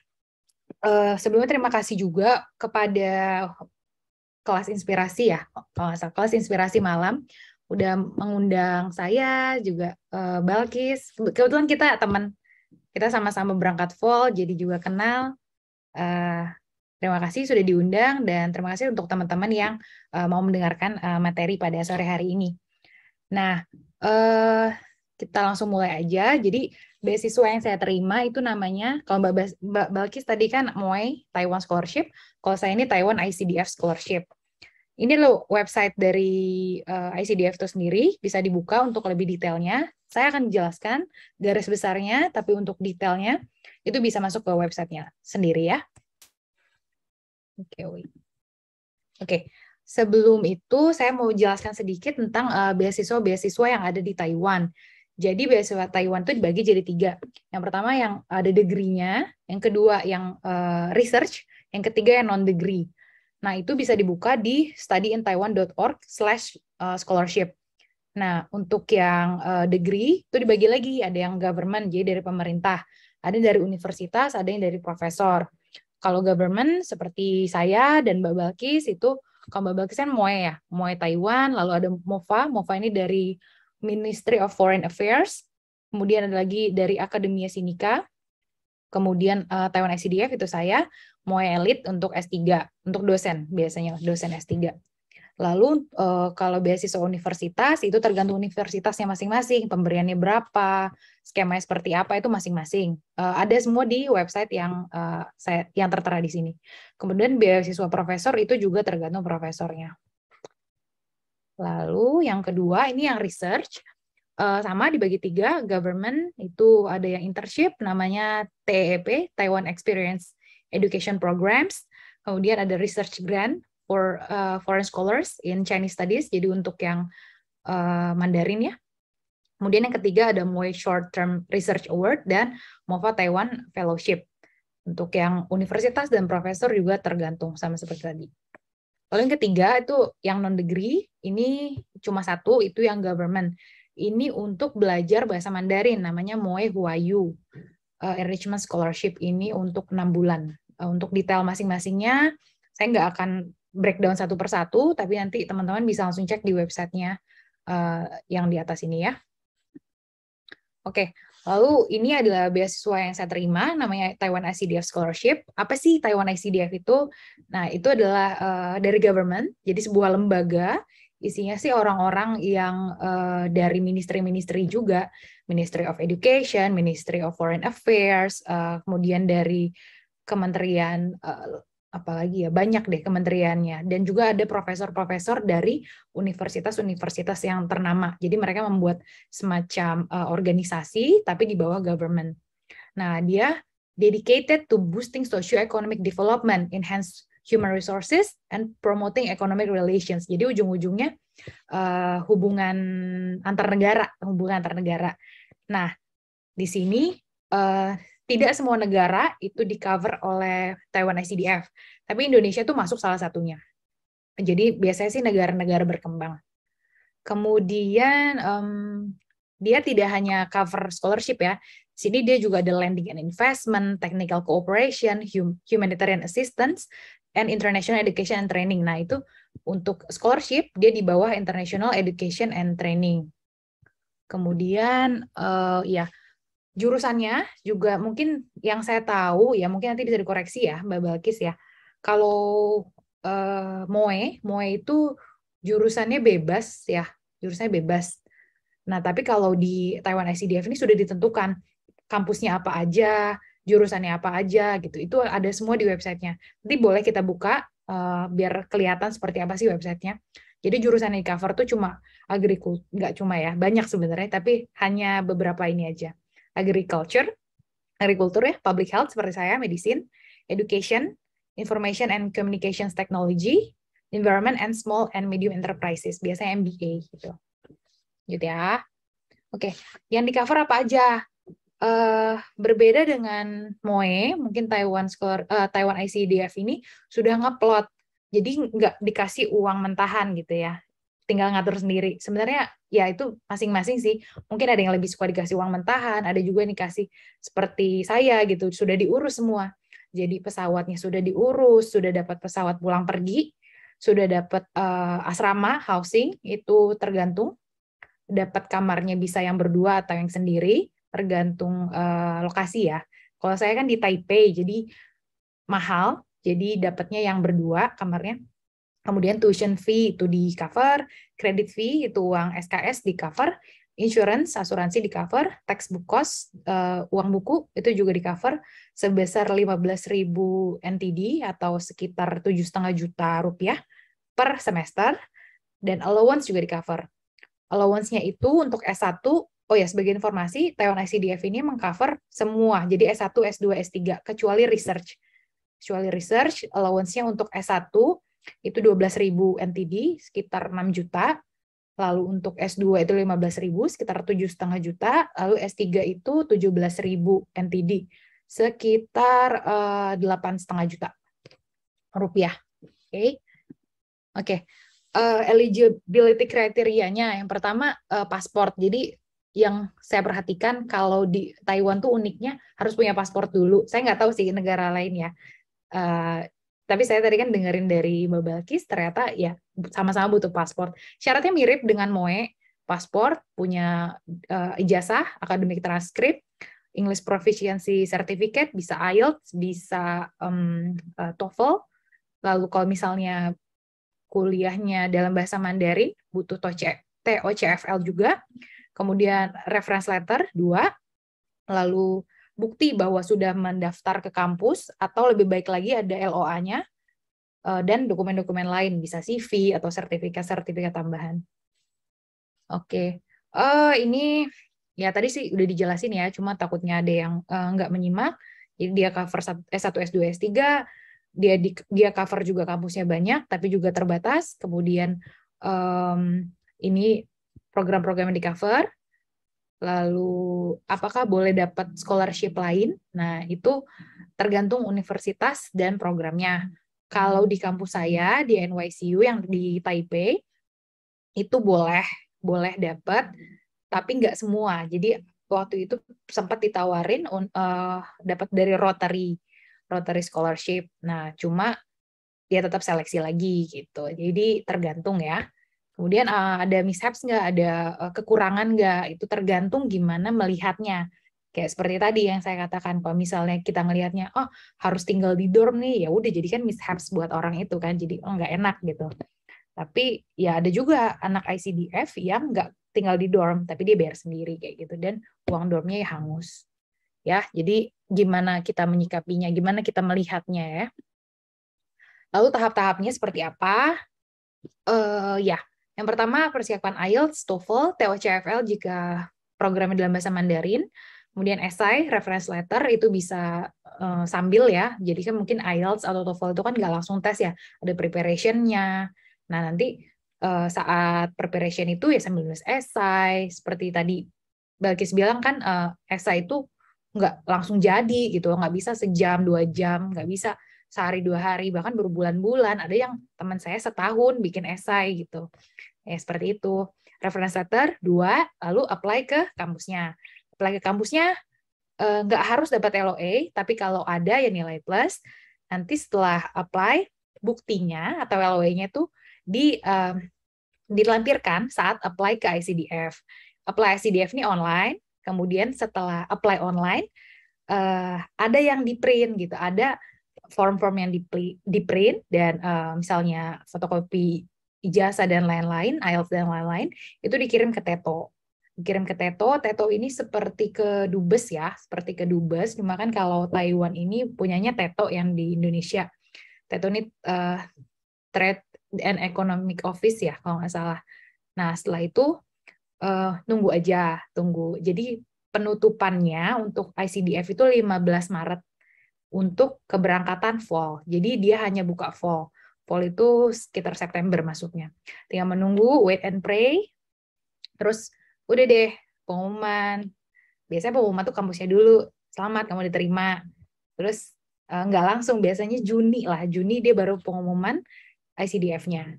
sebelumnya terima kasih juga kepada kelas inspirasi ya, kelas inspirasi malam udah mengundang saya juga, Balkis. Kebetulan kita teman, kita sama-sama berangkat vol, jadi juga kenal. Terima kasih sudah diundang dan terima kasih untuk teman-teman yang mau mendengarkan materi pada sore hari ini. Nah, kita langsung mulai aja. Jadi beasiswa yang saya terima itu namanya, kalau Mbak Balkis tadi kan MUE Taiwan Scholarship, kalau saya ini Taiwan ICDF Scholarship. Ini loh website dari ICDF itu sendiri, bisa dibuka untuk lebih detailnya. Saya akan menjelaskan garis besarnya, tapi untuk detailnya itu bisa masuk ke websitenya sendiri ya. Oke. Sebelum itu saya mau jelaskan sedikit tentang beasiswa-beasiswa yang ada di Taiwan. Jadi beasiswa Taiwan itu dibagi jadi 3. Yang pertama yang ada degree-nya, yang kedua yang research, yang ketiga yang non-degree. Nah, itu bisa dibuka di studyintaiwan.org/scholarship. Nah, untuk yang degree itu dibagi lagi, ada yang government, jadi dari pemerintah, ada dari universitas, ada yang dari profesor. Kalau government seperti saya dan Mbak Balkis itu, kalau Mbak Balkis kan MUE ya, MUE Taiwan, lalu ada MOFA, MOFA ini dari Ministry of Foreign Affairs, kemudian ada lagi dari Akademia Sinica, kemudian Taiwan ICDF itu saya. MOE Elite untuk S3, untuk dosen biasanya, dosen S3. Lalu kalau beasiswa universitas itu tergantung universitasnya masing-masing, pemberiannya berapa, skemanya seperti apa itu masing-masing. Ada semua di website yang yang tertera di sini. Kemudian beasiswa profesor itu juga tergantung profesornya. Lalu yang kedua ini yang research, sama dibagi 3, government itu ada yang internship namanya TEP, Taiwan Experience Education Programs. Kemudian ada research grant for foreign scholars in Chinese Studies, jadi untuk yang Mandarin ya. Kemudian yang ketiga ada MOE Short Term Research Award dan MOFA Taiwan Fellowship. Untuk yang universitas dan profesor juga tergantung sama seperti tadi. Lalu yang ketiga itu yang non-degree, ini cuma satu, itu yang government. Ini untuk belajar bahasa Mandarin, namanya MOE Huayu Enrichment Scholarship, ini untuk 6 bulan. Untuk detail masing-masingnya, saya nggak akan breakdown satu persatu, tapi nanti teman-teman bisa langsung cek di websitenya yang di atas ini ya. Oke, lalu ini adalah beasiswa yang saya terima, namanya Taiwan ICDF Scholarship. Apa sih Taiwan ICDF itu? Nah, itu adalah dari government, jadi sebuah lembaga, isinya sih orang-orang yang dari ministry-ministry juga, Ministry of Education, Ministry of Foreign Affairs, kemudian dari kementerian, apalagi ya, banyak deh kementeriannya, dan juga ada profesor-profesor dari universitas-universitas yang ternama. Jadi mereka membuat semacam organisasi tapi di bawah government. Nah, dia dedicated to boosting socio-economic development, enhance human resources, and promoting economic relations. Jadi ujung-ujungnya hubungan antar negara. Nah, di sini tidak semua negara itu di-cover oleh Taiwan ICDF, tapi Indonesia tuh masuk salah satunya. Jadi biasanya sih negara-negara berkembang. Kemudian dia tidak hanya cover scholarship ya, di sini dia juga ada lending and investment, technical cooperation, humanitarian assistance, and international education and training. Nah itu untuk scholarship dia di bawah international education and training. Kemudian ya, jurusannya juga mungkin yang saya tahu ya, mungkin nanti bisa dikoreksi ya Mbak Balkis ya. Kalau MOE itu jurusannya bebas ya, jurusannya bebas. Nah, tapi kalau di Taiwan ICDF ini sudah ditentukan kampusnya apa aja, jurusannya apa aja gitu. Itu ada semua di websitenya. Nanti boleh kita buka biar kelihatan seperti apa sih websitenya. Jadi jurusan yang di cover tuh cuma agrikultur, nggak cuma ya, banyak sebenarnya, tapi hanya beberapa ini aja. Agriculture, ya, public health seperti saya, medicine, education, information and communications technology, environment and small and medium enterprises, biasanya MBA gitu. Gitu ya. Oke, yang di cover apa aja? Berbeda dengan MOE, mungkin Taiwan ICDF ini sudah ngeplot, jadi nggak dikasih uang mentahan gitu ya. Tinggal ngatur sendiri. Sebenarnya ya itu masing-masing sih. Mungkin ada yang lebih suka dikasih uang mentahan, ada juga yang dikasih seperti saya gitu, sudah diurus semua. Jadi pesawatnya sudah diurus, sudah dapat pesawat pulang pergi, sudah dapat asrama, housing, itu tergantung. Dapat kamarnya bisa yang berdua atau yang sendiri, tergantung lokasi ya. Kalau saya kan di Taipei, jadi mahal, jadi dapatnya yang berdua kamarnya. Kemudian tuition fee itu di cover, credit fee itu uang SKS di cover, insurance, asuransi di cover, textbook cost, uang buku itu juga di cover sebesar 15.000 NTD atau sekitar 7,5 juta rupiah per semester, dan allowance juga di cover. Allowance-nya itu untuk S1, oh ya sebagai informasi, Taiwan ICDF ini mengcover semua, jadi S1, S2, S3, kecuali research. Kecuali research, allowance-nya untuk S1 itu 12.000 NTD, sekitar 6 juta. Lalu untuk S2 itu 15.000, sekitar 7,5 juta. Lalu S3 itu 17.000 NTD, sekitar 8,5 juta rupiah. Oke. Eligibility kriterianya, yang pertama paspor. Jadi yang saya perhatikan kalau di Taiwan tuh uniknya harus punya paspor dulu. Saya nggak tahu sih negara lain ya. Tapi saya tadi kan dengerin dari Mbak Balkis, ternyata ya sama-sama butuh paspor. Syaratnya mirip dengan MOE, paspor, punya ijazah, akademik transkrip, English Proficiency Certificate, bisa IELTS, bisa TOEFL. Lalu kalau misalnya kuliahnya dalam bahasa Mandarin, butuh TOCFL juga. Kemudian reference letter 2, lalu bukti bahwa sudah mendaftar ke kampus, atau lebih baik lagi ada LOA-nya, dan dokumen-dokumen lain, bisa CV atau sertifikat-sertifikat tambahan. Oke, ini ya tadi sih udah dijelasin ya, cuma takutnya ada yang nggak menyimak. Jadi dia cover S1, S2, S3, dia cover juga kampusnya banyak, tapi juga terbatas. Kemudian ini program-program yang di cover. Lalu apakah boleh dapat scholarship lain? Nah, itu tergantung universitas dan programnya. Kalau di kampus saya, di NYCU yang di Taipei, itu boleh dapat, tapi nggak semua. Jadi waktu itu sempat ditawarin dapat dari Rotary Scholarship. Nah, cuma dia tetap seleksi lagi gitu. Jadi tergantung ya. Kemudian ada mishaps nggak, ada kekurangan nggak, itu tergantung gimana melihatnya. Kayak seperti tadi yang saya katakan, kalau misalnya kita ngelihatnya, oh harus tinggal di dorm nih, ya udah jadi kan mishaps buat orang itu kan, jadi oh nggak enak gitu. Tapi ya ada juga anak ICDF yang nggak tinggal di dorm, tapi dia bayar sendiri kayak gitu, dan uang dormnya ya hangus. Ya, jadi gimana kita menyikapinya, gimana kita melihatnya ya. Lalu tahap-tahapnya seperti apa? Ya. Yang pertama, persiapan IELTS, TOEFL, TOCFL jika programnya dalam bahasa Mandarin. Kemudian esai, reference letter, itu bisa sambil ya. Jadi kan mungkin IELTS atau TOEFL itu kan nggak langsung tes ya. Ada preparation-nya. Nah, nanti saat preparation itu ya sambil nulis esai. Seperti tadi Balkis bilang kan, esai itu nggak langsung jadi gitu. Nggak bisa sejam, 2 jam, nggak bisa sehari 2 hari, bahkan berbulan-bulan. Ada yang teman saya setahun bikin esai gitu. Ya, seperti itu. Reference letter 2, lalu apply ke kampusnya. Apply ke kampusnya, nggak harus dapat LOA, tapi kalau ada ya nilai plus. Nanti setelah apply, buktinya atau LOA-nya itu dilampirkan saat apply ke ICDF. Apply ICDF ini online, kemudian setelah apply online, ada yang di print gitu, ada form-form yang di print, dan misalnya fotokopi ijazah dan lain-lain, IELTS dan lain-lain, itu dikirim ke TETO. Dikirim ke TETO. TETO ini seperti ke Dubes ya, seperti ke Dubes, cuma kan kalau Taiwan ini punyanya TETO yang di Indonesia. TETO ini Trade and Economic Office ya, kalau nggak salah. Nah, setelah itu tunggu aja, tunggu. Jadi penutupannya untuk ICDF itu 15 Maret untuk keberangkatan fall. Jadi dia hanya buka fall. Fall itu sekitar September masuknya. Tinggal menunggu, wait and pray. Terus udah deh pengumuman. Biasanya pengumuman tuh kampusnya dulu. Selamat kamu diterima. Terus nggak langsung, biasanya Juni lah. Juni dia baru pengumuman ICDF-nya.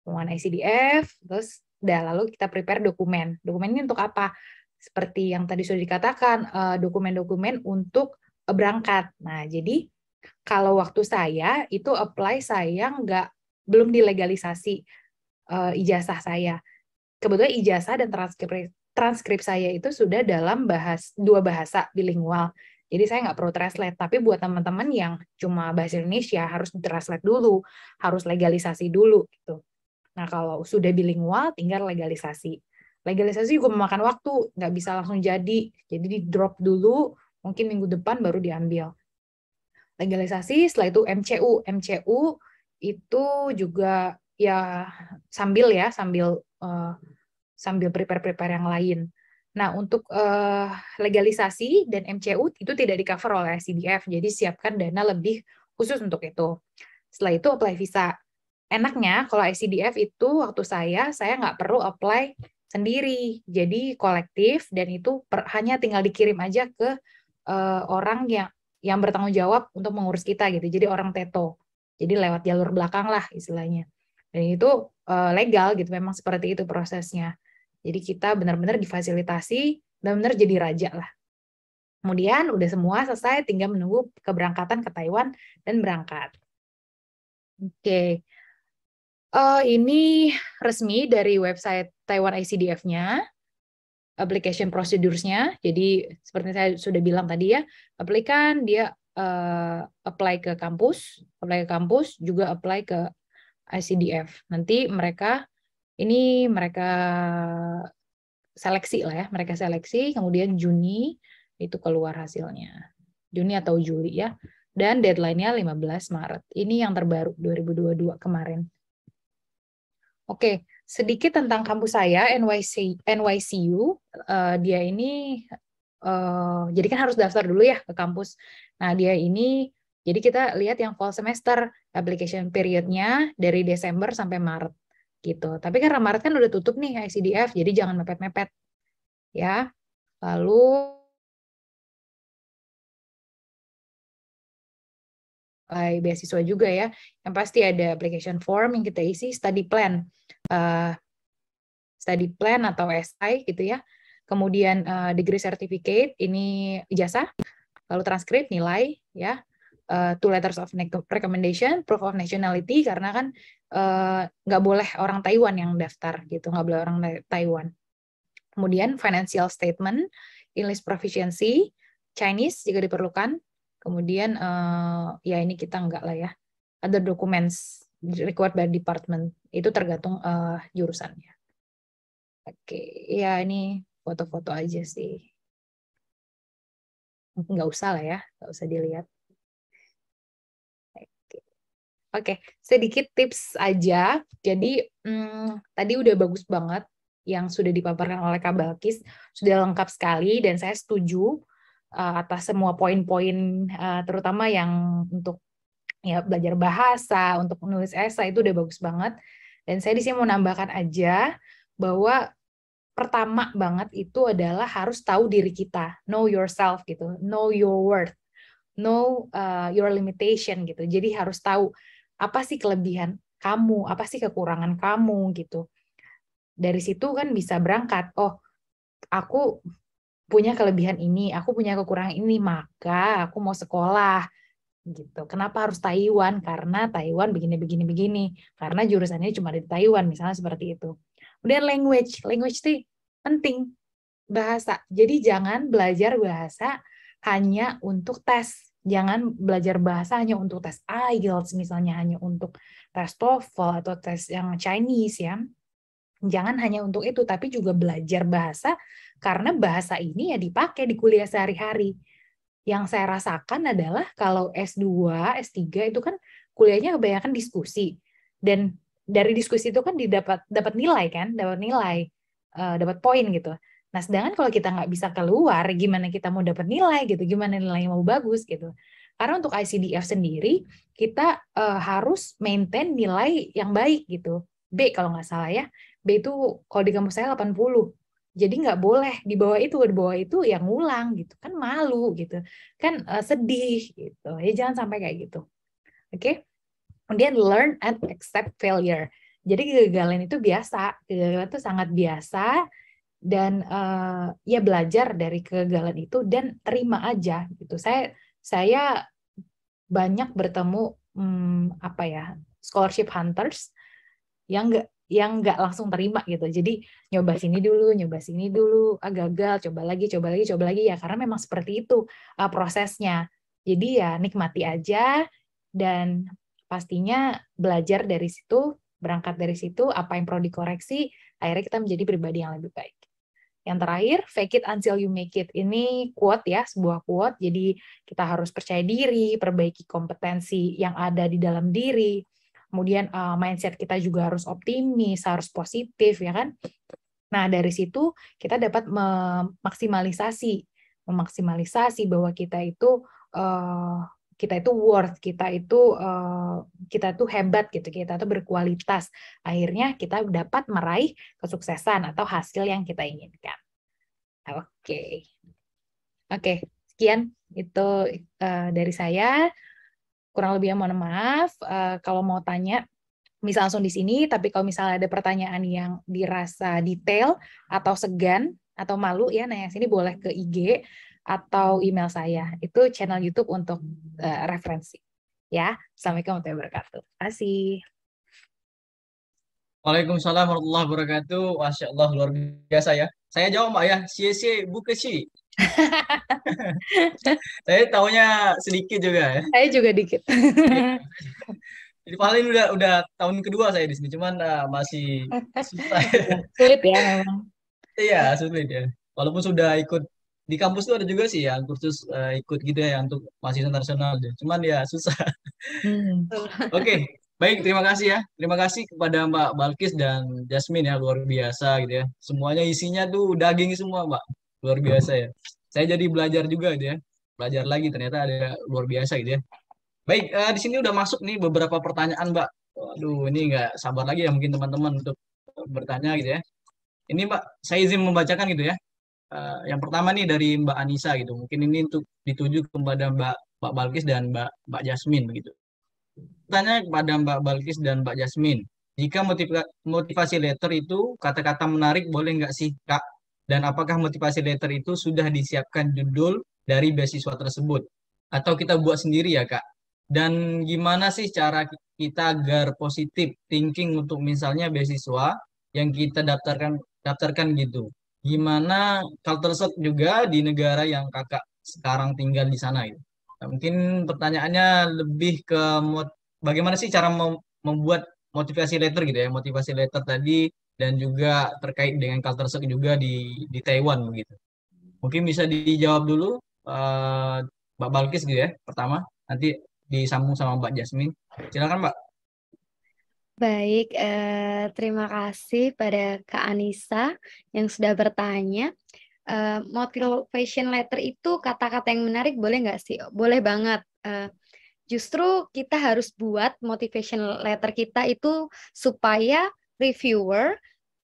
Pengumuman ICDF, terus udah lalu kita prepare dokumen. Dokumen ini untuk apa? Seperti yang tadi sudah dikatakan, dokumen-dokumen untuk berangkat. Nah, jadi kalau waktu saya itu apply, saya belum dilegalisasi ijazah saya. Kebetulan ijazah dan transkrip saya itu sudah dalam 2 bahasa bilingual. Jadi saya nggak perlu translate. Tapi buat teman-teman yang cuma bahasa Indonesia harus translate dulu, harus legalisasi dulu gitu. Nah, kalau sudah bilingual tinggal legalisasi. Legalisasi juga memakan waktu, nggak bisa langsung jadi. Jadi di drop dulu, mungkin minggu depan baru diambil. Legalisasi, setelah itu MCU. MCU itu juga ya sambil prepare yang lain. Nah, untuk legalisasi dan MCU itu tidak di-cover oleh ICDF, jadi siapkan dana lebih khusus untuk itu. Setelah itu apply visa. Enaknya kalau ICDF itu waktu saya nggak perlu apply sendiri, jadi kolektif, dan itu hanya tinggal dikirim aja ke orang yang bertanggung jawab untuk mengurus kita gitu. Jadi orang TETO. Jadi lewat jalur belakang lah istilahnya. Dan itu legal gitu, memang seperti itu prosesnya. Jadi kita benar-benar difasilitasi, benar-benar jadi raja lah. Kemudian udah semua selesai, tinggal menunggu keberangkatan ke Taiwan dan berangkat. Oke. Ini resmi dari website Taiwan ICDF-nya. application procedures-nya. Jadi seperti saya sudah bilang tadi ya, aplikan dia apply ke kampus, juga apply ke ICDF. Nanti mereka seleksi lah ya, mereka seleksi, kemudian Juni itu keluar hasilnya. Juni atau Juli ya. Dan deadline-nya 15 Maret. Ini yang terbaru 2022 kemarin. Oke, sedikit tentang kampus saya, NYCU. Dia ini, jadi kan harus daftar dulu ya ke kampus. Nah, dia ini, jadi kita lihat yang fall semester, application period-nya dari Desember sampai Maret. Gitu. Tapi karena Maret kan udah tutup nih ICDF, jadi jangan mepet-mepet. Ya, lalu beasiswa juga ya, yang pasti ada application form yang kita isi, study plan atau SI gitu ya, kemudian degree certificate, ini ijazah, lalu transkrip, nilai ya, 2 letters of recommendation, proof of nationality, karena kan nggak boleh orang Taiwan yang daftar gitu, nggak boleh orang Taiwan. Kemudian financial statement, English proficiency, Chinese jika diperlukan. Kemudian ya ini kita enggak lah ya. Other documents required by department, itu tergantung jurusannya. Oke, ya ini foto-foto aja sih. Nggak usah lah ya, nggak usah dilihat. Oke, sedikit tips aja. Jadi tadi udah bagus banget yang sudah dipaparkan oleh Kak Balkis, sudah lengkap sekali dan saya setuju atas semua poin-poin, terutama yang untuk ya belajar bahasa, untuk menulis esai itu udah bagus banget. Dan saya di sini mau nambahkan aja bahwa pertama banget itu adalah harus tahu diri kita, know yourself gitu, know your worth, know your limitation gitu. Jadi harus tahu apa sih kelebihan kamu, apa sih kekurangan kamu gitu. Dari situ kan bisa berangkat, oh aku punya kelebihan ini, aku punya kekurangan ini, maka aku mau sekolah gitu. Kenapa harus Taiwan? Karena Taiwan begini. Karena jurusannya cuma ada di Taiwan, misalnya seperti itu. Kemudian language itu penting, bahasa. Jadi jangan belajar bahasa hanya untuk tes. Jangan belajar bahasa hanya untuk tes IELTS, misalnya hanya untuk tes TOEFL atau tes yang Chinese ya. Jangan hanya untuk itu, tapi juga belajar bahasa, karena bahasa ini ya dipakai di kuliah sehari-hari. Yang saya rasakan adalah kalau S2, S3 itu kan kuliahnya kebanyakan diskusi. Dan dari diskusi itu kan dapat nilai kan, dapat poin gitu. Nah, sedangkan kalau kita nggak bisa keluar, gimana kita mau dapat nilai gitu, gimana nilainya mau bagus gitu. Karena untuk ICDF sendiri, kita harus maintain nilai yang baik gitu. B kalau nggak salah ya. B itu kalau di kampus saya 80. Jadi nggak boleh di bawah itu yang ngulang gitu. Kan malu gitu. Kan sedih gitu. Ya jangan sampai kayak gitu. Oke? Kemudian learn and accept failure. Jadi kegagalan itu biasa. Kegagalan itu sangat biasa. Dan ya belajar dari kegagalan itu dan terima aja gitu. Saya banyak bertemu scholarship hunters yang nggak langsung terima gitu. Jadi nyoba sini dulu, gagal, coba lagi ya, karena memang seperti itu prosesnya. Jadi ya nikmati aja dan pastinya belajar dari situ, berangkat dari situ, apa yang perlu dikoreksi, akhirnya kita menjadi pribadi yang lebih baik. Yang terakhir, fake it until you make it. Ini quote ya, sebuah quote. Jadi kita harus percaya diri, perbaiki kompetensi yang ada di dalam diri. Kemudian mindset kita juga harus optimis, harus positif, ya kan? Nah, dari situ kita dapat memaksimalisi bahwa kita itu worth, kita itu hebat gitu, kita itu berkualitas. Akhirnya kita dapat meraih kesuksesan atau hasil yang kita inginkan. Oke, sekian itu dari saya. Kurang lebihnya mohon maaf. Kalau mau tanya bisa langsung di sini, tapi kalau misalnya ada pertanyaan yang dirasa detail atau segan atau malu ya, nah yang sini boleh ke IG atau email saya. Itu channel YouTube untuk referensi. Ya, Assalamualaikum warahmatullahi wabarakatuh. Terima kasih. Waalaikumsalam warahmatullahi wabarakatuh. Masya Allah, luar biasa ya. Saya jawab Mbak ya, xie buke xi. Saya taunya sedikit juga ya. Saya juga dikit. Jadi paling udah tahun kedua saya di sini, cuman masih susah. Sulit ya memang. Iya, sulit ya. Walaupun sudah ikut di kampus tuh ada juga sih yang kursus ikut gitu ya untuk mahasiswa internasional. Cuman ya susah. Hmm. Oke, baik, terima kasih ya. Terima kasih kepada Mbak Balkis dan Jasmine ya, luar biasa gitu ya. Semuanya isinya tuh daging semua, Mbak. Luar biasa ya. Saya jadi belajar juga gitu ya. Belajar lagi ternyata ada luar biasa gitu ya. Baik, di sini udah masuk nih beberapa pertanyaan, Mbak. Waduh, ini nggak sabar lagi ya mungkin teman-teman untuk bertanya gitu ya. Ini Mbak, saya izin membacakan gitu ya. Yang pertama nih dari Mbak Anissa gitu. Mungkin ini untuk dituju kepada Mbak Balkis dan Mbak Jasmine begitu. Tanya kepada Mbak Balkis dan Mbak Jasmine, jika motivasi letter itu kata-kata menarik boleh nggak sih Kak? Dan apakah motivasi letter itu sudah disiapkan judul dari beasiswa tersebut? Atau kita buat sendiri ya Kak? Dan gimana sih cara kita agar positif thinking untuk misalnya beasiswa yang kita daftarkan gitu? Gimana culture shock juga di negara yang Kakak sekarang tinggal di sana itu? Nah, mungkin pertanyaannya lebih ke bagaimana sih cara membuat motivasi letter gitu ya, motivasi letter tadi dan juga terkait dengan culture shock juga di Taiwan begitu. Mungkin bisa dijawab dulu eh, Mbak Balkis gitu ya, pertama, nanti disambung sama Mbak Jasmine. Silakan Mbak. Baik, terima kasih pada Kak Anissa yang sudah bertanya. Motivation letter itu kata-kata yang menarik boleh nggak sih? Boleh banget. Justru kita harus buat motivation letter kita itu supaya reviewer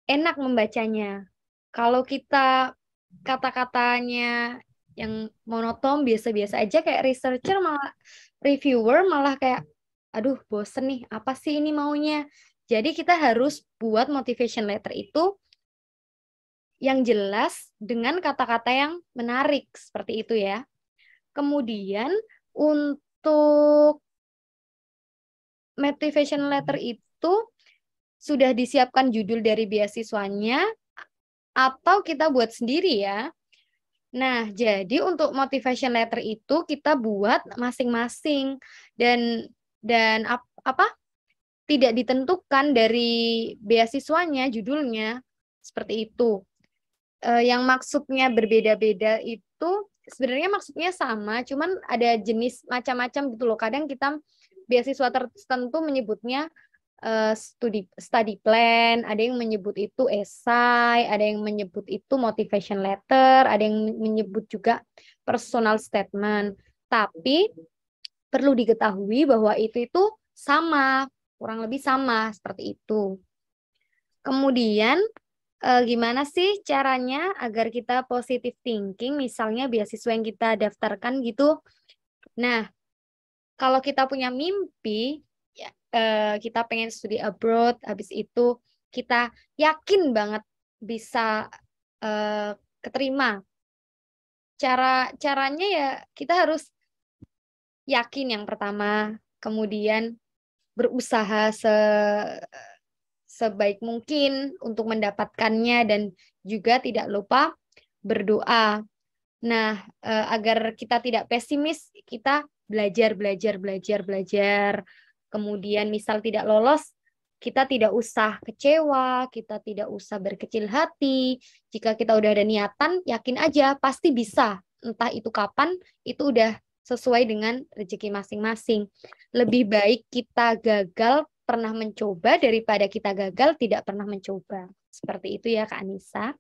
enak membacanya. Kalau kita kata-katanya yang monoton biasa-biasa aja kayak researcher malah reviewer malah kayak aduh bosen nih apa sih ini maunya. Jadi kita harus buat motivation letter itu yang jelas dengan kata-kata yang menarik seperti itu ya. Kemudian untuk motivation letter itu sudah disiapkan judul dari beasiswanya atau kita buat sendiri ya. Nah, jadi untuk motivation letter itu kita buat masing-masing dan apa? Tidak ditentukan dari beasiswanya judulnya seperti itu. Yang maksudnya berbeda-beda itu sebenarnya maksudnya sama, cuman ada jenis macam-macam gitu loh. Kadang kita beasiswa tertentu menyebutnya study plan, ada yang menyebut itu esai, ada yang menyebut itu motivation letter, ada yang menyebut juga personal statement. Tapi perlu diketahui bahwa itu sama, kurang lebih sama seperti itu. Kemudian gimana sih caranya agar kita positive thinking, misalnya beasiswa yang kita daftarkan gitu. Nah, kalau kita punya mimpi, ya, kita pengen studi abroad, habis itu kita yakin banget bisa keterima. Caranya ya kita harus yakin yang pertama, kemudian berusaha sebaik mungkin untuk mendapatkannya dan juga tidak lupa berdoa. Nah, agar kita tidak pesimis, kita belajar. Kemudian misal tidak lolos, kita tidak usah kecewa, kita tidak usah berkecil hati. Jika kita udah ada niatan, yakin aja, pasti bisa. Entah itu kapan, itu udah sesuai dengan rezeki masing-masing. Lebih baik kita gagal pernah mencoba daripada kita gagal tidak pernah mencoba. Seperti itu ya Kak Anissa.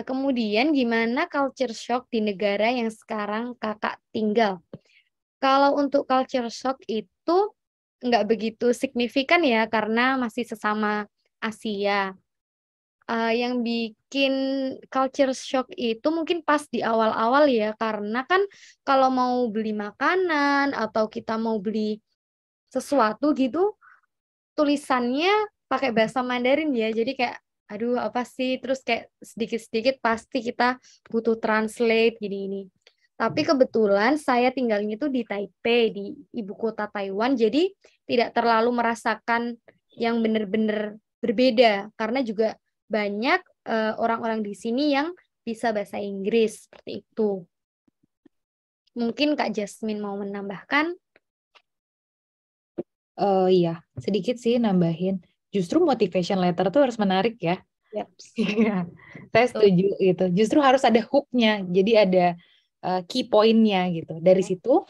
Kemudian gimana culture shock di negara yang sekarang kakak tinggal? Kalau untuk culture shock itu nggak begitu signifikan ya karena masih sesama Asia. Yang bikin culture shock itu mungkin pas di awal-awal ya karena kan kalau mau beli makanan atau kita mau beli sesuatu gitu tulisannya pakai bahasa Mandarin ya jadi kayak aduh apa sih terus kayak sedikit-sedikit pasti kita butuh translate gini. Tapi kebetulan saya tinggalnya itu di Taipei di ibu kota Taiwan jadi tidak terlalu merasakan yang benar-benar berbeda karena juga banyak orang-orang di sini yang bisa bahasa Inggris seperti itu. Mungkin Kak Jasmine mau menambahkan? Iya, sedikit sih nambahin. Justru motivation letter tuh harus menarik ya. Yep. Iya, saya setuju gitu. Justru harus ada hook-nya, jadi ada key point-nya gitu. Dari situ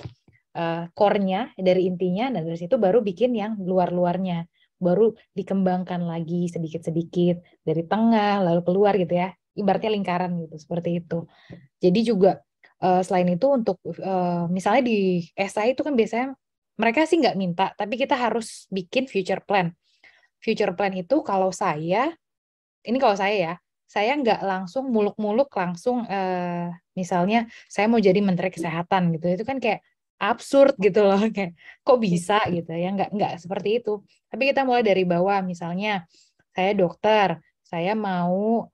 core-nya, dari intinya, dan dari situ baru bikin yang luar-luarnya. Baru dikembangkan lagi sedikit-sedikit dari tengah lalu keluar gitu ya. Ibaratnya lingkaran gitu, seperti itu. Jadi juga selain itu untuk misalnya di esai itu kan biasanya mereka sih nggak minta, tapi kita harus bikin future plan. Future plan itu kalau saya ya, saya nggak langsung muluk-muluk langsung misalnya saya mau jadi menteri kesehatan gitu. Itu kan kayak absurd gitu loh, kayak kok bisa gitu ya, nggak seperti itu. Tapi kita mulai dari bawah, misalnya saya dokter, saya mau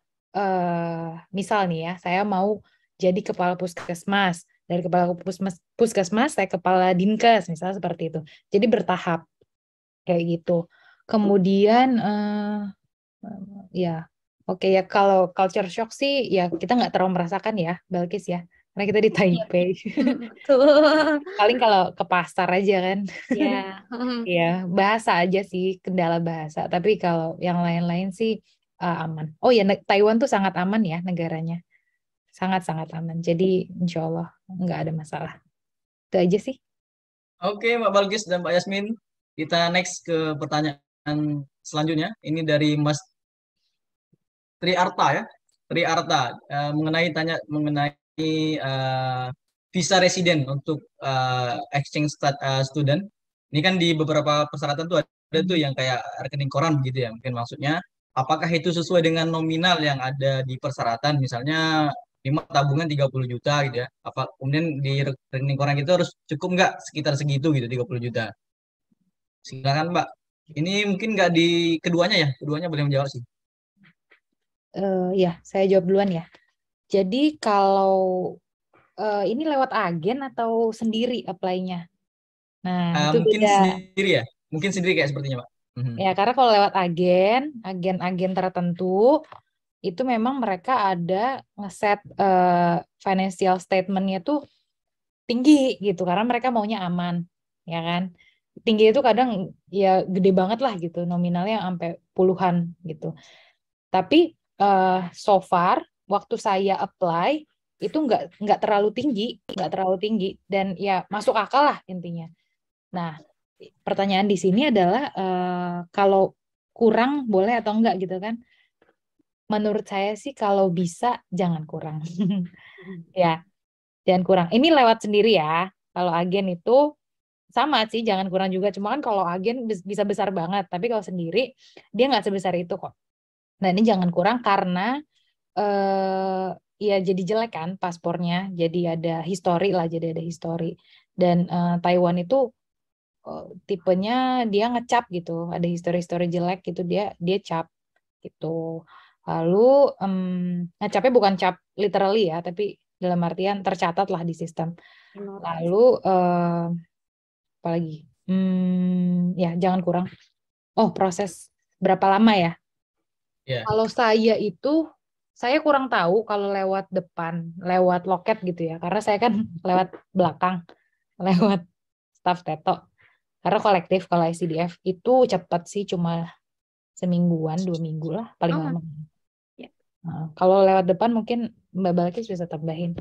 misal nih ya, saya mau jadi kepala puskesmas. Dari kepala puskesmas saya kepala dinkes, misalnya seperti itu. Jadi bertahap kayak gitu. Kemudian ya, oke ya, kalau culture shock sih ya kita nggak terlalu merasakan ya, Balkis ya, karena kita di Taipei. Paling kalau ke pasar aja kan. Ya. Ya, bahasa aja sih, kendala bahasa. Tapi kalau yang lain-lain sih aman. Oh ya, Taiwan tuh sangat aman ya negaranya. Sangat-sangat aman. Jadi insya Allah nggak ada masalah. Itu aja sih. Oke, Mbak Balkis dan Mbak Yasmin. Kita next ke pertanyaan selanjutnya. Ini dari Mas Triarta ya. Triarta mengenai visa residen untuk exchange student. Ini kan di beberapa persyaratan tuh ada tuh yang kayak rekening koran gitu ya. Mungkin maksudnya apakah itu sesuai dengan nominal yang ada di persyaratan, misalnya 5 tabungan 30 juta gitu ya. Apa kemudian di rekening koran itu harus cukup nggak sekitar segitu gitu 30 juta. Silakan Mbak. Ini mungkin nggak di keduanya ya. Keduanya boleh menjawab sih. Ya, saya jawab duluan ya. Jadi kalau ini lewat agen atau sendiri apply-nya? Nah, itu Mungkin beda. sendiri ya. Mungkin sendiri kayak sepertinya Mbak. Ya, karena kalau lewat agen tertentu, itu memang mereka ada ngeset financial statement-nya tuh tinggi gitu, karena mereka maunya aman, ya kan? Tinggi itu kadang ya gede banget lah gitu, nominalnya sampai puluhan gitu. Tapi so far, waktu saya apply, itu nggak terlalu tinggi, dan ya masuk akal lah intinya. Nah, pertanyaan di sini adalah kalau kurang boleh atau enggak gitu kan? Menurut saya sih kalau bisa jangan kurang. Ya, jangan kurang. Ini lewat sendiri ya. Kalau agen itu sama sih, jangan kurang juga. Cuma kan kalau agen bisa besar banget, tapi kalau sendiri dia nggak sebesar itu kok. Nah, ini jangan kurang karena ya jadi jelek kan paspornya. Jadi ada histori lah, jadi ada histori. Dan Taiwan itu tipenya dia ngecap gitu, ada histori-histori jelek gitu, dia cap gitu. Lalu ngecapnya bukan cap literally ya, tapi dalam artian tercatat lah di sistem. Lalu apa lagi? Ya jangan kurang. Oh, proses berapa lama ya? Ya. Kalau saya kurang tahu kalau lewat depan, lewat loket gitu ya, karena saya kan lewat belakang, lewat staff teto. Karena kolektif, kalau ICDF itu cepat sih, cuma semingguan, 2 minggu lah paling lama. Ya. Nah, kalau lewat depan mungkin Mbak Balkis bisa tambahin.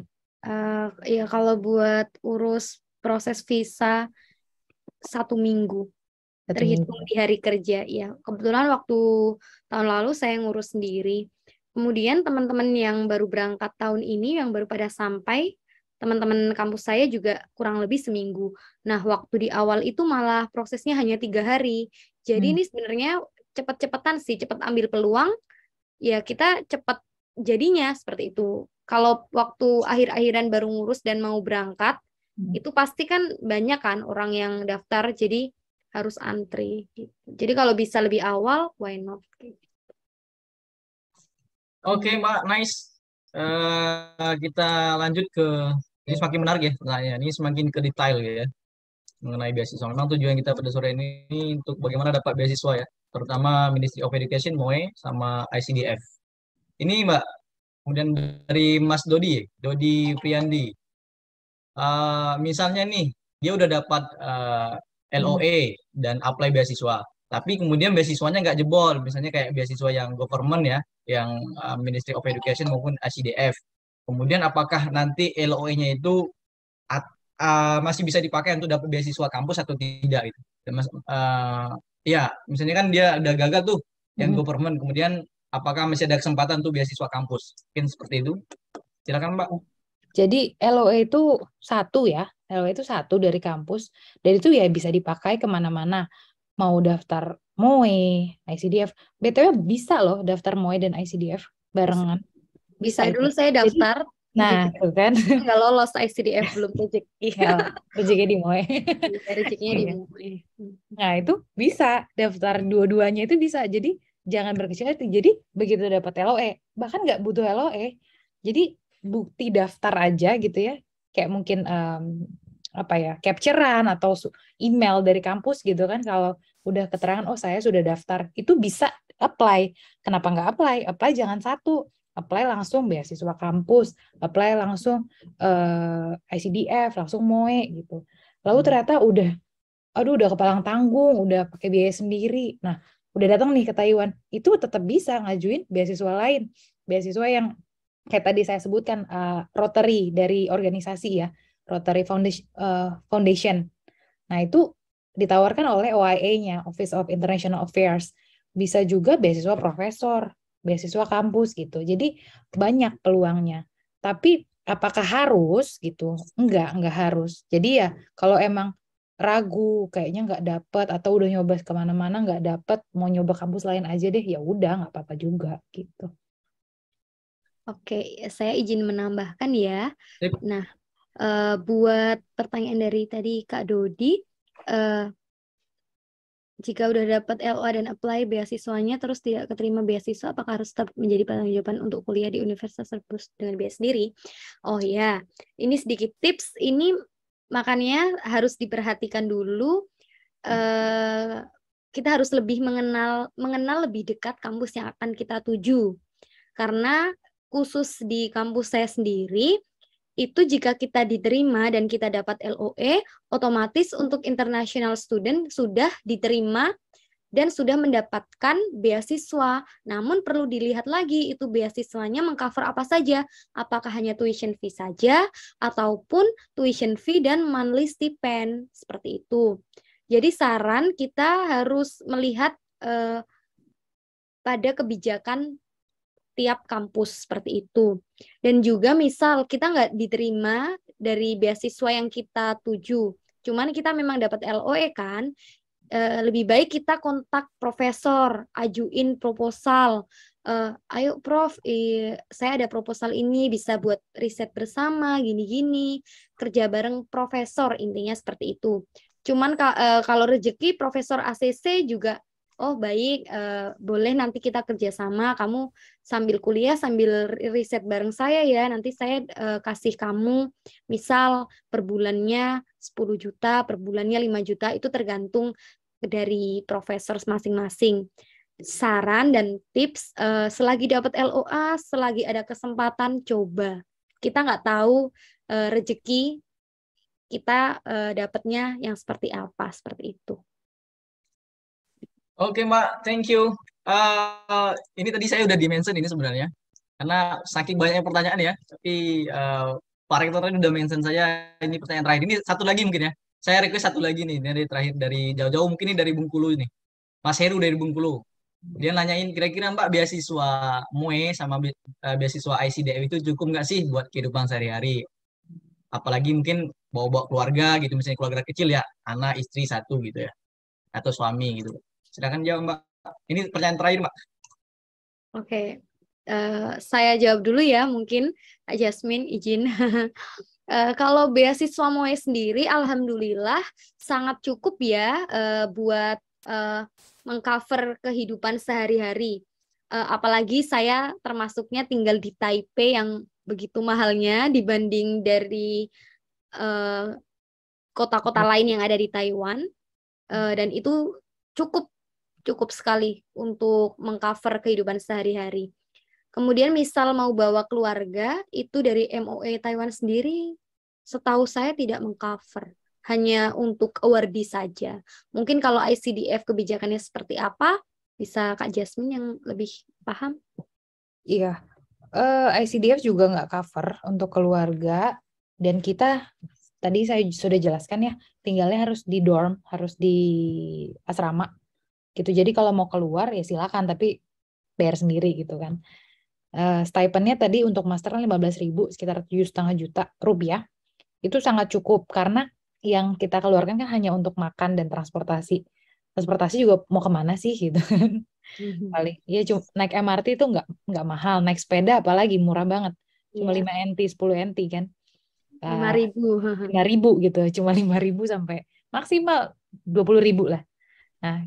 Ya kalau buat urus proses visa 1 minggu. Terhitung di hari kerja. Ya, kebetulan waktu tahun lalu saya ngurus sendiri. Kemudian teman-teman yang baru berangkat tahun ini, yang baru pada sampai, teman-teman kampus saya juga kurang lebih seminggu. Nah, waktu di awal itu malah prosesnya hanya 3 hari. Jadi ini sebenarnya cepet-cepetan sih, cepet ambil peluang, ya kita cepet jadinya seperti itu. Kalau waktu akhir-akhiran baru ngurus dan mau berangkat, itu pasti kan banyak kan orang yang daftar, jadi harus antri. Gitu. Jadi kalau bisa lebih awal, why not? Oke, Mbak, nice. Kita lanjut ke ini semakin menarik ya pertanyaan. Ini semakin ke detail ya mengenai beasiswa. Memang tujuan kita pada sore ini untuk bagaimana dapat beasiswa ya. terutama Ministry of Education, MOE, sama ICDF. Ini Mbak, kemudian dari Mas Dodi, Dodi Priandi. Misalnya nih, dia udah dapat LOE dan apply beasiswa, tapi kemudian beasiswanya nggak jebol, misalnya kayak beasiswa yang government ya, yang Ministry of Education maupun ICDF. Kemudian apakah nanti LOE-nya itu masih bisa dipakai untuk dapat beasiswa kampus atau tidak itu? Dan ya, misalnya kan dia udah gagal tuh yang government, kemudian apakah masih ada kesempatan untuk beasiswa kampus? Mungkin seperti itu. Silakan Mbak. Jadi LOE itu satu ya, LOE itu satu dari kampus, dan itu ya bisa dipakai kemana-mana. Mau daftar MOE, ICDF, BTW bisa loh daftar MOE dan ICDF barengan. Bisa itu. dulu saya daftar. Nah, tuh kan. Nggak lolos ICDF belum rezeki. Ya, rezeki di MOE. Rezekinya di MOE. Nah, itu bisa daftar dua-duanya itu bisa. Jadi jangan berkecil hati. Jadi begitu dapat LOE, bahkan nggak butuh LOE. Jadi bukti daftar aja gitu ya. Kayak mungkin capture-an atau email dari kampus gitu kan, kalau udah keterangan oh saya sudah daftar, itu bisa apply. Kenapa nggak apply? Apply jangan satu, apply langsung beasiswa kampus, apply langsung ICDF, langsung MOE gitu. Lalu ternyata udah kepalang tanggung, udah pakai biaya sendiri. Nah, udah datang nih ke Taiwan, itu tetap bisa ngajuin beasiswa lain, beasiswa yang kayak tadi saya sebutkan, Rotary dari organisasi ya, Rotary Foundation. Nah, itu ditawarkan oleh OIA-nya, Office of International Affairs. Bisa juga beasiswa profesor, beasiswa kampus gitu. Jadi banyak peluangnya. Tapi apakah harus gitu? Enggak harus. Jadi ya kalau emang ragu, kayaknya nggak dapet, atau udah nyoba kemana-mana nggak dapet, mau nyoba kampus lain aja deh, ya udah nggak apa-apa juga gitu. Oke, saya izin menambahkan ya. Sip. Nah, buat pertanyaan dari tadi Kak Dodi, jika udah dapat LOA dan apply beasiswanya terus tidak keterima beasiswa, apakah harus tetap menjadi pertanggungjawaban untuk kuliah di universitas tersebut dengan biaya sendiri? Oh ya, ini sedikit tips. Ini makanya harus diperhatikan dulu. Kita harus lebih mengenal lebih dekat kampus yang akan kita tuju. Karena khusus di kampus saya sendiri, itu jika kita diterima dan kita dapat LOE, otomatis untuk international student sudah diterima dan sudah mendapatkan beasiswa. Namun perlu dilihat lagi itu beasiswanya mengcover apa saja. Apakah hanya tuition fee saja ataupun tuition fee dan monthly stipend, seperti itu. Jadi saran kita harus melihat pada kebijakan tiap kampus seperti itu. Dan juga misal kita nggak diterima dari beasiswa yang kita tuju, cuman kita memang dapat LOE kan, lebih baik kita kontak profesor, ajuin proposal. Ayo Prof, saya ada proposal ini, bisa buat riset bersama, gini-gini, kerja bareng profesor, intinya seperti itu. Cuman kalau rezeki profesor ACC juga, oh baik, boleh nanti kita kerjasama, kamu sambil kuliah, sambil riset bareng saya ya, nanti saya kasih kamu, misal per bulannya 10 juta, per bulannya 5 juta, itu tergantung dari profesor masing-masing. Saran dan tips, selagi dapat LOA, selagi ada kesempatan, coba. Kita nggak tahu rezeki kita dapatnya yang seperti apa, seperti itu. Oke Mbak, thank you. Ini tadi saya udah di-mention ini sebenarnya, karena saking banyaknya pertanyaan ya, tapi Pak Rektor tadi udah mention saya, ini pertanyaan terakhir. Ini satu lagi mungkin ya, saya request satu lagi nih, dari terakhir, dari jauh-jauh, mungkin ini dari Bengkulu ini. Mas Heru dari Bengkulu. Dia nanyain, kira-kira Mbak beasiswa MOE sama beasiswa ICDF itu cukup nggak sih buat kehidupan sehari-hari? Apalagi mungkin bawa-bawa keluarga gitu, misalnya keluarga kecil ya, anak, istri satu gitu ya, atau suami gitu. Silakan jawab Mbak. Ini pertanyaan terakhir Mbak. Oke, saya jawab dulu ya, mungkin Kak Jasmine izin. Kalau beasiswa MOE sendiri, alhamdulillah sangat cukup ya buat mengcover kehidupan sehari-hari. Apalagi saya termasuknya tinggal di Taipei yang begitu mahalnya dibanding dari kota-kota lain yang ada di Taiwan, dan itu cukup cukup sekali untuk mengcover kehidupan sehari-hari. Kemudian misal mau bawa keluarga, itu dari MOA Taiwan sendiri, setahu saya tidak mengcover. Hanya untuk awardee saja. Mungkin kalau ICDF kebijakannya seperti apa, bisa Kak Jasmine yang lebih paham. Iya, ICDF juga nggak cover untuk keluarga, dan kita tadi saya sudah jelaskan ya, tinggalnya harus di dorm, harus di asrama gitu. Jadi kalau mau keluar ya silakan, tapi bayar sendiri gitu kan. Stipendnya tadi untuk master 15.000, sekitar 7,5 juta rupiah. Itu sangat cukup karena yang kita keluarkan kan hanya untuk makan dan transportasi. Transportasi juga mau kemana sih gitu kan. Paling ya cuma naik MRT itu nggak mahal, naik sepeda apalagi murah banget. Cuma Iya. 5 NT, 10 NT kan. 5.000. 5.000 gitu, cuma 5.000 sampai maksimal 20.000 lah. Nah,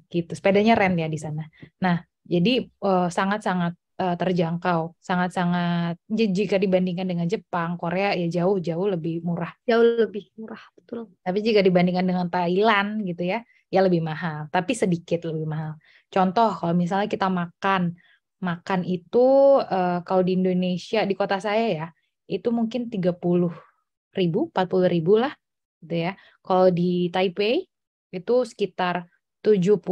gitu. Sepedanya rent ya di sana. Nah, jadi sangat-sangat terjangkau, sangat-sangat jika dibandingkan dengan Jepang, Korea ya jauh-jauh lebih murah. Jauh lebih murah, betul. Tapi jika dibandingkan dengan Thailand gitu ya lebih mahal, tapi sedikit lebih mahal. Contoh kalau misalnya kita makan itu kalau di Indonesia di kota saya ya itu mungkin 30.000, 40.000 lah gitu ya. Kalau di Taipei itu sekitar 75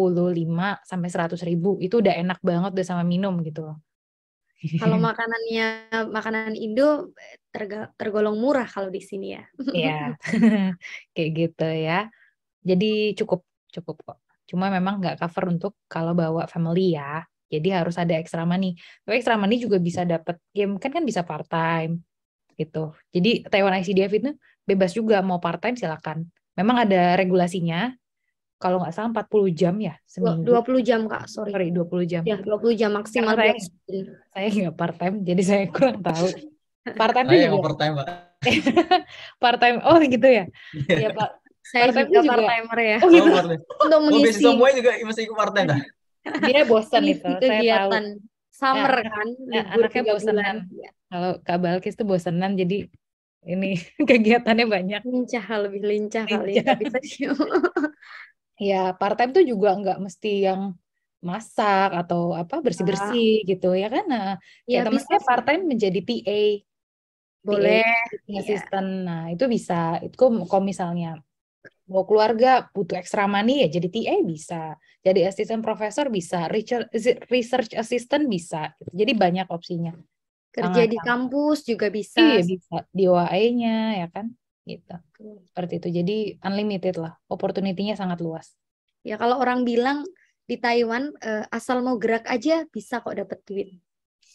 sampai 100.000, itu udah enak banget udah sama minum gitu loh. Kalau makanan Indo tergolong murah kalau di sini ya. Iya, kayak gitu ya. Jadi cukup kok. Cuma memang nggak cover untuk kalau bawa family ya. Jadi harus ada extra money. Tapi extra money juga bisa dapat game kan bisa part time gitu. Jadi Taiwan ICDF itu bebas juga, mau part time silakan. Memang ada regulasinya. Kalau nggak salah 40 jam ya seminggu. 20 jam Kak, sorry. 20 jam. Ya, 20 jam maksimal Karena buat saya nggak part time, jadi saya kurang tahu. Part time Saya juga. part time, Pak. Part time, oh gitu ya. Iya Pak. Saya Part-time juga juga. part-timer ya. Oh gitu. part-time. Untuk mengisi beasiswa MOE juga masih ikut part time dah. Dia bosan itu, saya tahu. kegiatan summer Ya, kan, Ya, libur anaknya 3 bosenan. bulan. Kalau Kak Balkis tuh bosenan, jadi ini kegiatannya banyak. Lebih lincah kali, Lincah. nggak bisa diem. Ya, part-time tuh juga nggak mesti yang masak atau apa bersih-bersih gitu ya kan. Nah, Ya, kayak teman bisa saya sih. part-time menjadi PA. Boleh. PA assistant. Nah, itu bisa. Itu kalau misalnya mau keluarga butuh extra money ya jadi TA bisa. Jadi assistant profesor bisa, research assistant bisa. Jadi banyak opsinya. Kerja Sangat di kampus juga bisa. Iya bisa di OAE-nya ya kan gitu. Seperti itu. Jadi unlimited lah. Opportunity-nya sangat luas. Ya kalau orang bilang di Taiwan asal mau gerak aja bisa kok dapat duit.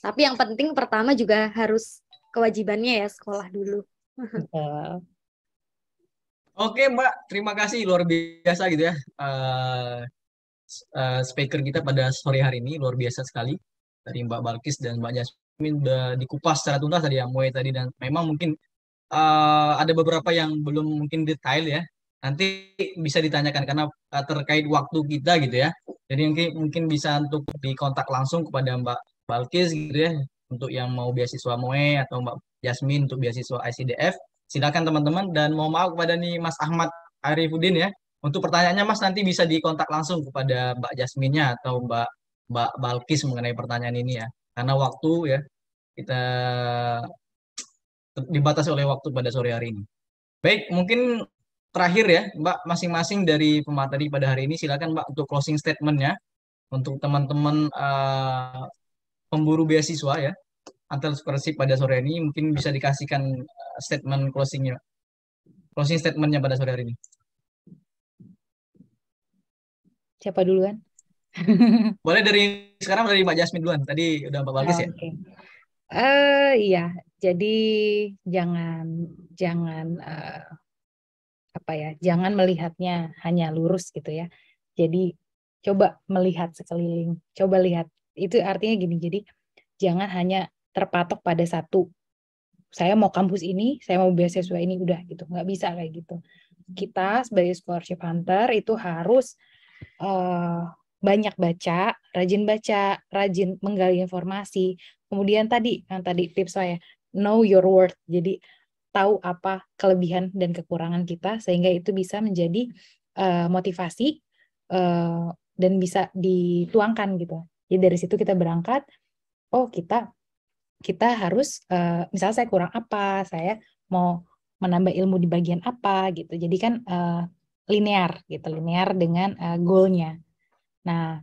Tapi yang penting pertama juga harus kewajibannya ya sekolah dulu. Oke Mbak, terima kasih luar biasa gitu ya. Speaker kita pada sore hari ini luar biasa sekali. Dari Mbak Balkis dan Mbak Jasmine udah dikupas secara tuntas tadi yang MOE tadi, dan memang mungkin ada beberapa yang belum mungkin detail ya. Nanti bisa ditanyakan karena terkait waktu kita gitu ya. Jadi mungkin bisa untuk dikontak langsung kepada Mbak Balkis gitu ya untuk yang mau beasiswa MOE atau Mbak Jasmine untuk beasiswa ICDF. Silakan teman-teman, dan mohon maaf kepada nih Mas Ahmad Arifuddin ya. Untuk pertanyaannya Mas nanti bisa dikontak langsung kepada Mbak Jasmine-nya atau Mbak Balkis mengenai pertanyaan ini ya. Karena waktu ya kita dibatasi oleh waktu pada sore hari ini. Baik, mungkin terakhir ya, Mbak, masing-masing dari pemateri pada hari ini, silakan Mbak untuk closing statement-nya untuk teman-teman pemburu beasiswa ya, antar scholarship pada sore ini, mungkin bisa dikasihkan statement closing statement-nya pada sore hari ini. Siapa duluan? Boleh sekarang dari Mbak Jasmine duluan. Tadi udah Mbak Balkis ya. Oke. Iya, jadi jangan jangan melihatnya hanya lurus gitu ya. Jadi coba melihat sekeliling, coba lihat. Itu artinya gini, jadi jangan hanya terpatok pada satu. Saya mau kampus ini, saya mau beasiswa ini, udah gitu. Nggak bisa kayak gitu. Kita sebagai scholarship hunter itu harus banyak baca, rajin menggali informasi. Kemudian yang tadi tips saya, know your worth. Jadi tahu apa kelebihan dan kekurangan kita sehingga itu bisa menjadi motivasi dan bisa dituangkan gitu. Jadi dari situ kita berangkat, oh kita harus misalnya saya kurang apa, saya mau menambah ilmu di bagian apa gitu. Jadi kan linear gitu, linear dengan goal-nya. Nah,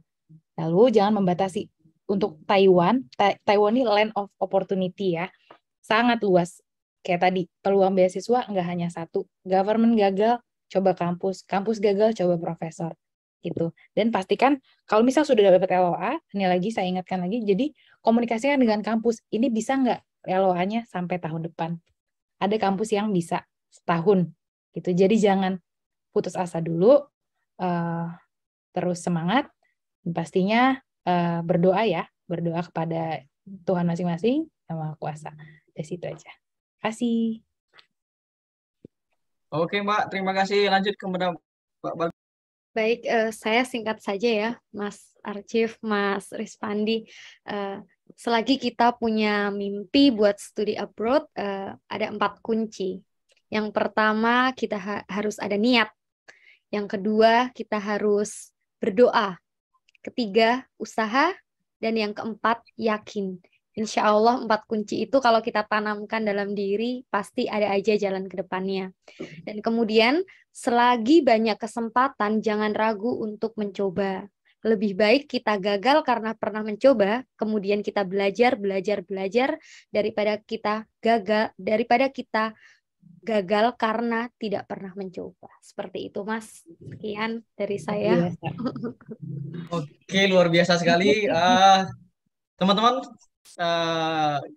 lalu jangan membatasi. Untuk Taiwan ini land of opportunity ya, sangat luas. Kayak tadi, peluang beasiswa nggak hanya satu. Government gagal, coba kampus. Kampus gagal, coba profesor. Gitu. Dan pastikan, kalau misal sudah dapat LOA, ini lagi saya ingatkan lagi, jadi komunikasikan dengan kampus. Ini bisa nggak LOA-nya sampai tahun depan? Ada kampus yang bisa setahun. Gitu. Jadi jangan putus asa dulu, terus semangat, dan pastinya berdoa ya, berdoa kepada Tuhan masing-masing yang Maha Kuasa. Dari situ aja. Terima kasih. Oke, Mbak. Terima kasih. Lanjut kepada Mbak Bal. Baik, saya singkat saja ya, Mas Archif, Mas Rispandi. Selagi kita punya mimpi buat studi abroad, ada 4 kunci. Yang pertama, kita harus ada niat. Yang kedua, kita harus berdoa. Ketiga, usaha. Dan yang keempat, yakin. Insya Allah 4 kunci itu kalau kita tanamkan dalam diri, pasti ada aja jalan ke depannya. Dan kemudian, selagi banyak kesempatan, jangan ragu untuk mencoba. Lebih baik kita gagal karena pernah mencoba, kemudian kita belajar, daripada kita gagal karena tidak pernah mencoba. Seperti itu, Mas. Sekian dari saya. Oke, luar biasa sekali. Teman-teman,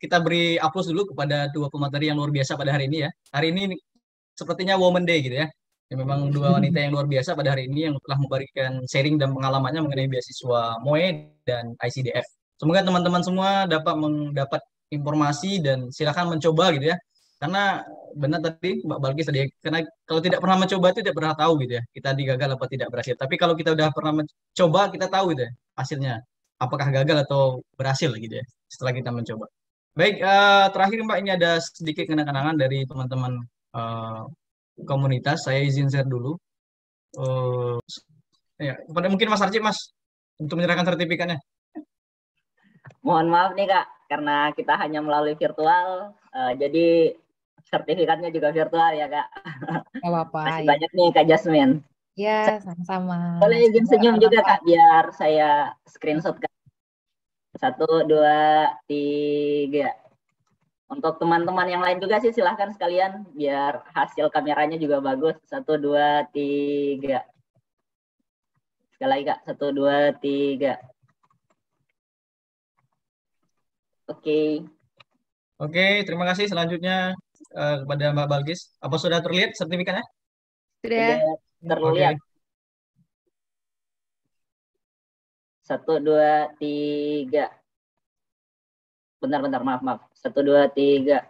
kita beri aplaus dulu kepada 2 pemateri yang luar biasa pada hari ini ya. Hari ini sepertinya Women Day gitu ya. Memang 2 wanita yang luar biasa pada hari ini yang telah memberikan sharing dan pengalamannya mengenai beasiswa MOE dan ICDF. Semoga teman-teman semua dapat mendapat informasi dan silakan mencoba gitu ya. Karena benar tadi Mbak Balkis tadi, karena kalau tidak pernah mencoba itu tidak pernah tahu gitu ya. Kita digagal apa tidak berhasil. Tapi kalau kita udah pernah mencoba, kita tahu gitu ya hasilnya. Apakah gagal atau berhasil gitu ya setelah kita mencoba. Baik, terakhir Mbak, ini ada sedikit kenang-kenangan dari teman-teman komunitas. Saya izin share dulu. Ya, kepada mungkin Mas Archie, Mas, untuk menyerahkan sertifikatnya. Mohon maaf nih Kak, karena kita hanya melalui virtual, jadi sertifikatnya juga virtual ya Kak. Gak apa-apa. Masih banyak nih Kak Jasmine. Ya, sama-sama. Boleh izin senyum juga Kak, biar saya screenshot Kak. 1, 2, 3. Untuk teman-teman yang lain juga sih silahkan sekalian, biar hasil kameranya juga bagus. 1, 2, 3. Sekali lagi Kak, 1, 2, 3. Oke, terima kasih. Selanjutnya kepada Mbak Balkis. Apa sudah terlihat sertifikatnya? Sudah terlihat. 1, 2, 3. Bentar, maaf. 1, 2, 3.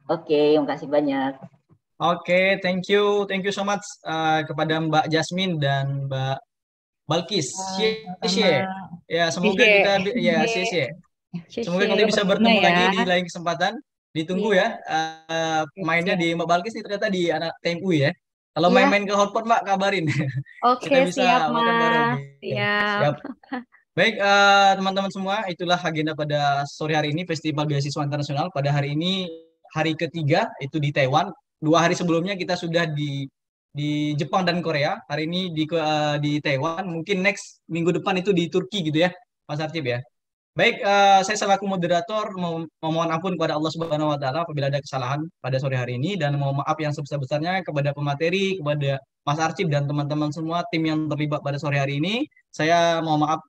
Oke, terima kasih banyak. Oke, thank you so much kepada Mbak Jasmine dan Mbak Balkis. Ya, semoga kita semoga kita bisa bertemu lagi di lain kesempatan. Ditunggu ya. Mainnya di Mbak Balkis nih ternyata di anak TMU ya. Kalau main-main ke hotpot Mbak kabarin. Oke, kita bisa siap makan bareng. Siap. Baik, teman-teman semua, itulah agenda pada sore hari ini Festival Beasiswa Internasional. Pada hari ini hari ketiga itu di Taiwan. 2 hari sebelumnya kita sudah di Jepang dan Korea. Hari ini di Taiwan. Mungkin next minggu depan itu di Turki gitu ya, Mas Archib ya. Baik, saya selaku moderator memohon ampun kepada Allah Subhanahu wa taala apabila ada kesalahan pada sore hari ini, dan mohon maaf yang sebesar-besarnya kepada pemateri, kepada Mas Archib dan teman-teman semua tim yang terlibat pada sore hari ini. Saya mohon maaf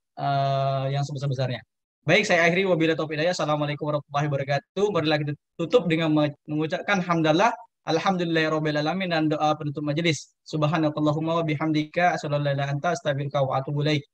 yang sebesar-besarnya. Baik, saya akhiri wabillahi taufiq hidayah. Assalamualaikum warahmatullahi wabarakatuh. Marilah kita tutup dengan mengucapkan hamdalah alhamdulillahirabbil alamin dan doa penutup majelis. Subhanakallahumma wa bihamdika asyhadu an la ilaha illa anta astaghfiruka wa atubu ilaik.